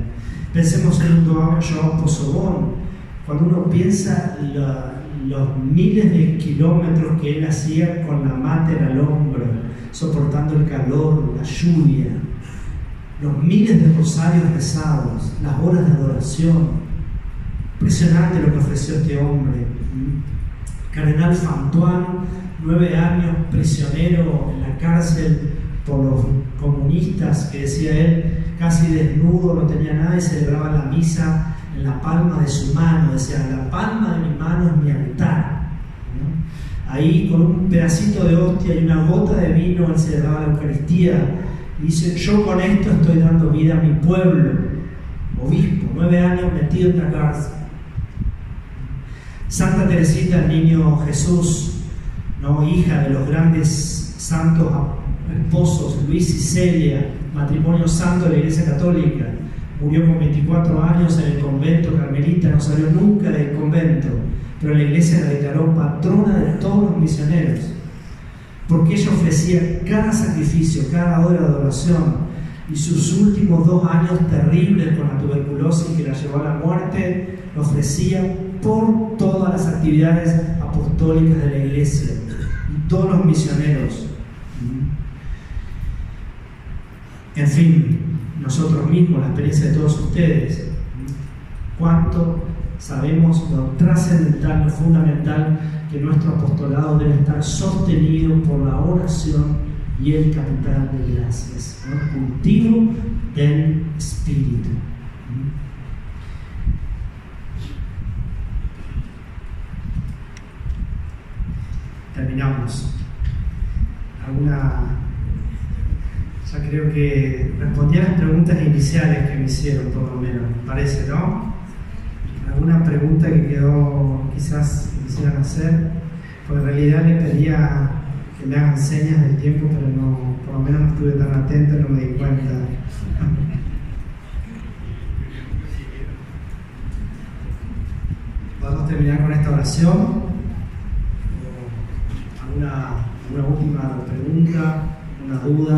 Pensemos en un João Pozzobon. Cuando uno piensa los miles de kilómetros que él hacía con la Mater al hombro, soportando el calor, la lluvia, los miles de rosarios rezados, las horas de adoración. Impresionante lo que ofreció este hombre. Cardenal Fantuan, 9 años prisionero en la cárcel por los comunistas, que decía él, casi desnudo, no tenía nada y celebraba la misa en la palma de su mano. Decía, la palma de mi mano es mi altar, ¿no? Ahí con un pedacito de hostia y una gota de vino él celebraba la Eucaristía y dice, yo con esto estoy dando vida a mi pueblo. Obispo, 9 años metido en la cárcel. Santa Teresita, el niño Jesús, ¿no? Hija de los grandes santos esposos Luis y Celia, matrimonio santo de la Iglesia Católica, murió con 24 años en el convento carmelita, no salió nunca del convento, pero la Iglesia la declaró patrona de todos los misioneros, porque ella ofrecía cada sacrificio, cada hora de adoración, y sus últimos 2 años terribles con la tuberculosis que la llevó a la muerte, lo ofrecía por todas las actividades apostólicas de la Iglesia y todos los misioneros. En fin, nosotros mismos, la experiencia de todos ustedes, cuánto sabemos lo trascendental, lo fundamental, que nuestro apostolado debe estar sostenido por la oración y el capital de gracias, ¿no? Cultivo del Espíritu. Terminamos. Ya creo que respondí a las preguntas iniciales que me hicieron, por lo menos, parece, ¿no? ¿Alguna pregunta que quedó quizás que quisieran hacer? Pues en realidad le pedía que me hagan señas del tiempo, pero no, por lo menos no estuve tan atento, no me di cuenta. Podemos terminar con esta oración. ¿Alguna última pregunta? ¿Una duda?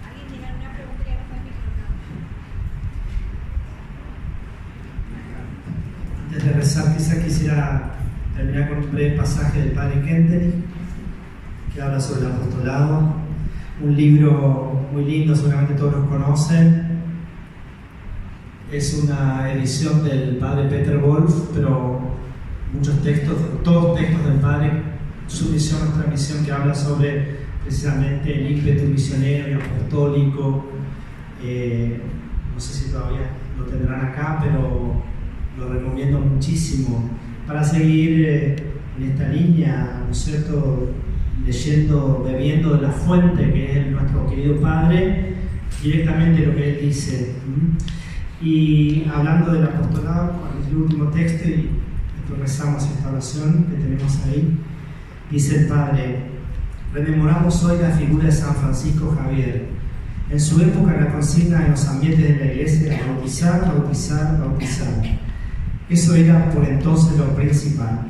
¿Alguien tiene alguna pregunta que no fue micrófono? Antes de rezar, quizás quisiera terminar con un breve pasaje del Padre Kentenich, que habla sobre el apostolado. Un libro muy lindo, seguramente todos lo conocen. Es una edición del Padre Peter Wolf, pero muchos textos, todos textos del Padre, su misión, nuestra misión, que habla sobre precisamente el ímpetu misionero y apostólico. No sé si todavía lo tendrán acá, pero lo recomiendo muchísimo para seguir en esta línea, ¿no es cierto?, leyendo, bebiendo de la fuente que es nuestro querido Padre, directamente lo que él dice. Y hablando del apostolado, el último texto, y después rezamos esta oración que tenemos ahí, dice el Padre: rememoramos hoy la figura de San Francisco Javier. En su época, la consigna en los ambientes de la iglesia era bautizar, bautizar, bautizar. Eso era por entonces lo principal.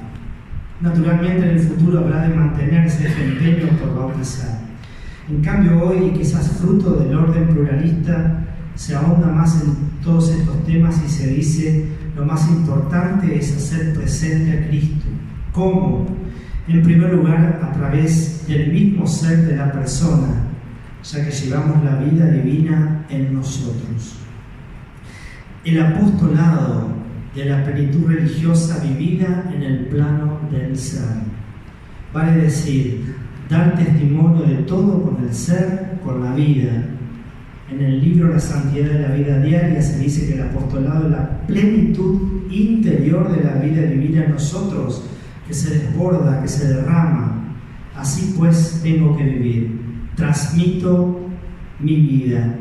Naturalmente, en el futuro habrá de mantenerse este empeño por bautizar. En cambio, hoy, quizás fruto del orden pluralista, se ahonda más en todos estos temas y se dice: lo más importante es hacer presente a Cristo. ¿Cómo? En primer lugar, a través del mismo ser de la persona, ya que llevamos la vida divina en nosotros. El apostolado de la plenitud religiosa vivida en el plano del ser. Vale decir, dar testimonio de todo con el ser, con la vida. En el libro La Santidad de la Vida Diaria se dice que el apostolado es la plenitud interior de la vida divina en nosotros, que se desborda, que se derrama. Así pues tengo que vivir. Transmito mi vida.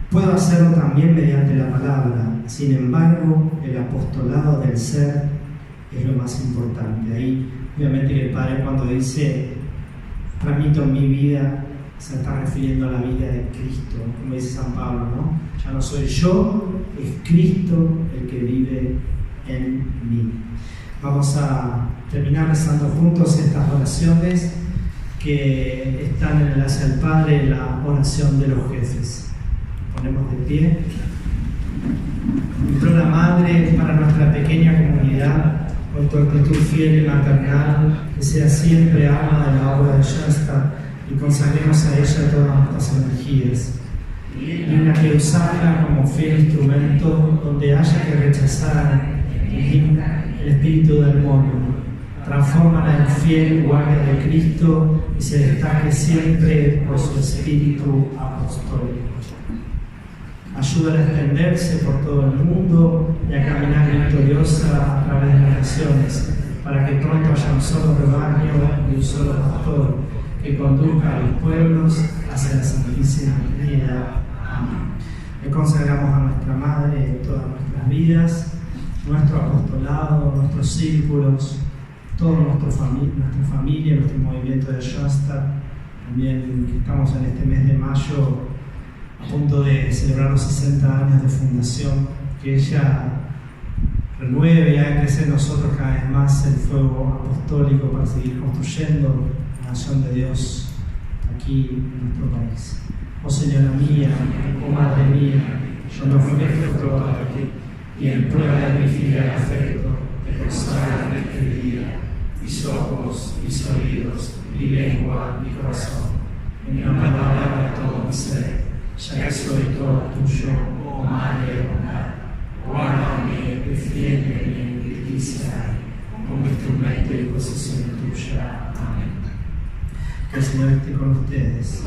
Puedo hacerlo también mediante la palabra. Sin embargo, el apostolado del ser es lo más importante. Ahí, obviamente, el Padre, cuando dice transmito mi vida, se está refiriendo a la vida de Cristo, como dice San Pablo, ¿no? Ya no soy yo, es Cristo el que vive en mí. Vamos a terminar rezando juntos estas oraciones que están en el hacia el Padre, la oración de los jefes. Ponemos de pie. Implora Madre para nuestra pequeña comunidad, con tu actitud fiel y maternal, que sea siempre ama de la obra de Shasta y consagremos a ella todas nuestras energías. Digna que usarla como fiel instrumento donde haya que rechazar el espíritu del demonio. Transfórmala en fiel guardia de Cristo y se destaque siempre por su espíritu apostólico. Ayúdala a extenderse por todo el mundo y a caminar victoriosa a través de las naciones, para que pronto haya un solo rebaño y un solo pastor que conduzca a los pueblos hacia la Santísima Trinidad. Amén. Le consagramos a nuestra Madre todas nuestras vidas, nuestro apostolado, nuestros círculos, toda nuestra familia, nuestro movimiento de Shasta. También que estamos en este mes de mayo a punto de celebrar los 60 años de fundación, que ella renueve y haga crecer en nosotros cada vez más el fuego apostólico para seguir construyendo la nación de Dios aquí en nuestro país. Oh Señora mía, oh Madre mía, yo me ofrezco todo a ti y en prueba de mi fiel afecto te consagro este día, mis ojos, mis oídos, mi lengua, mi corazón, en una palabra todo mi ser, ya que soy todo tuyo, oh Madre bondad. Guárdame, defiéndeme y guíame como instrumento y posesión tuya. Amén. Que el Señor esté con ustedes,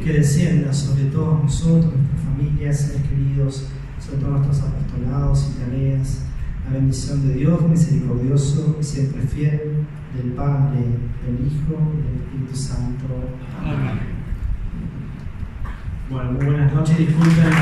que descienda sobre todos nosotros, nuestras familias, seres queridos, sobre todos nuestros apostolados y tareas, la bendición de Dios misericordioso y siempre fiel, del Padre, del Hijo y del Espíritu Santo. Amén. Bueno, muy buenas noches, disculpen.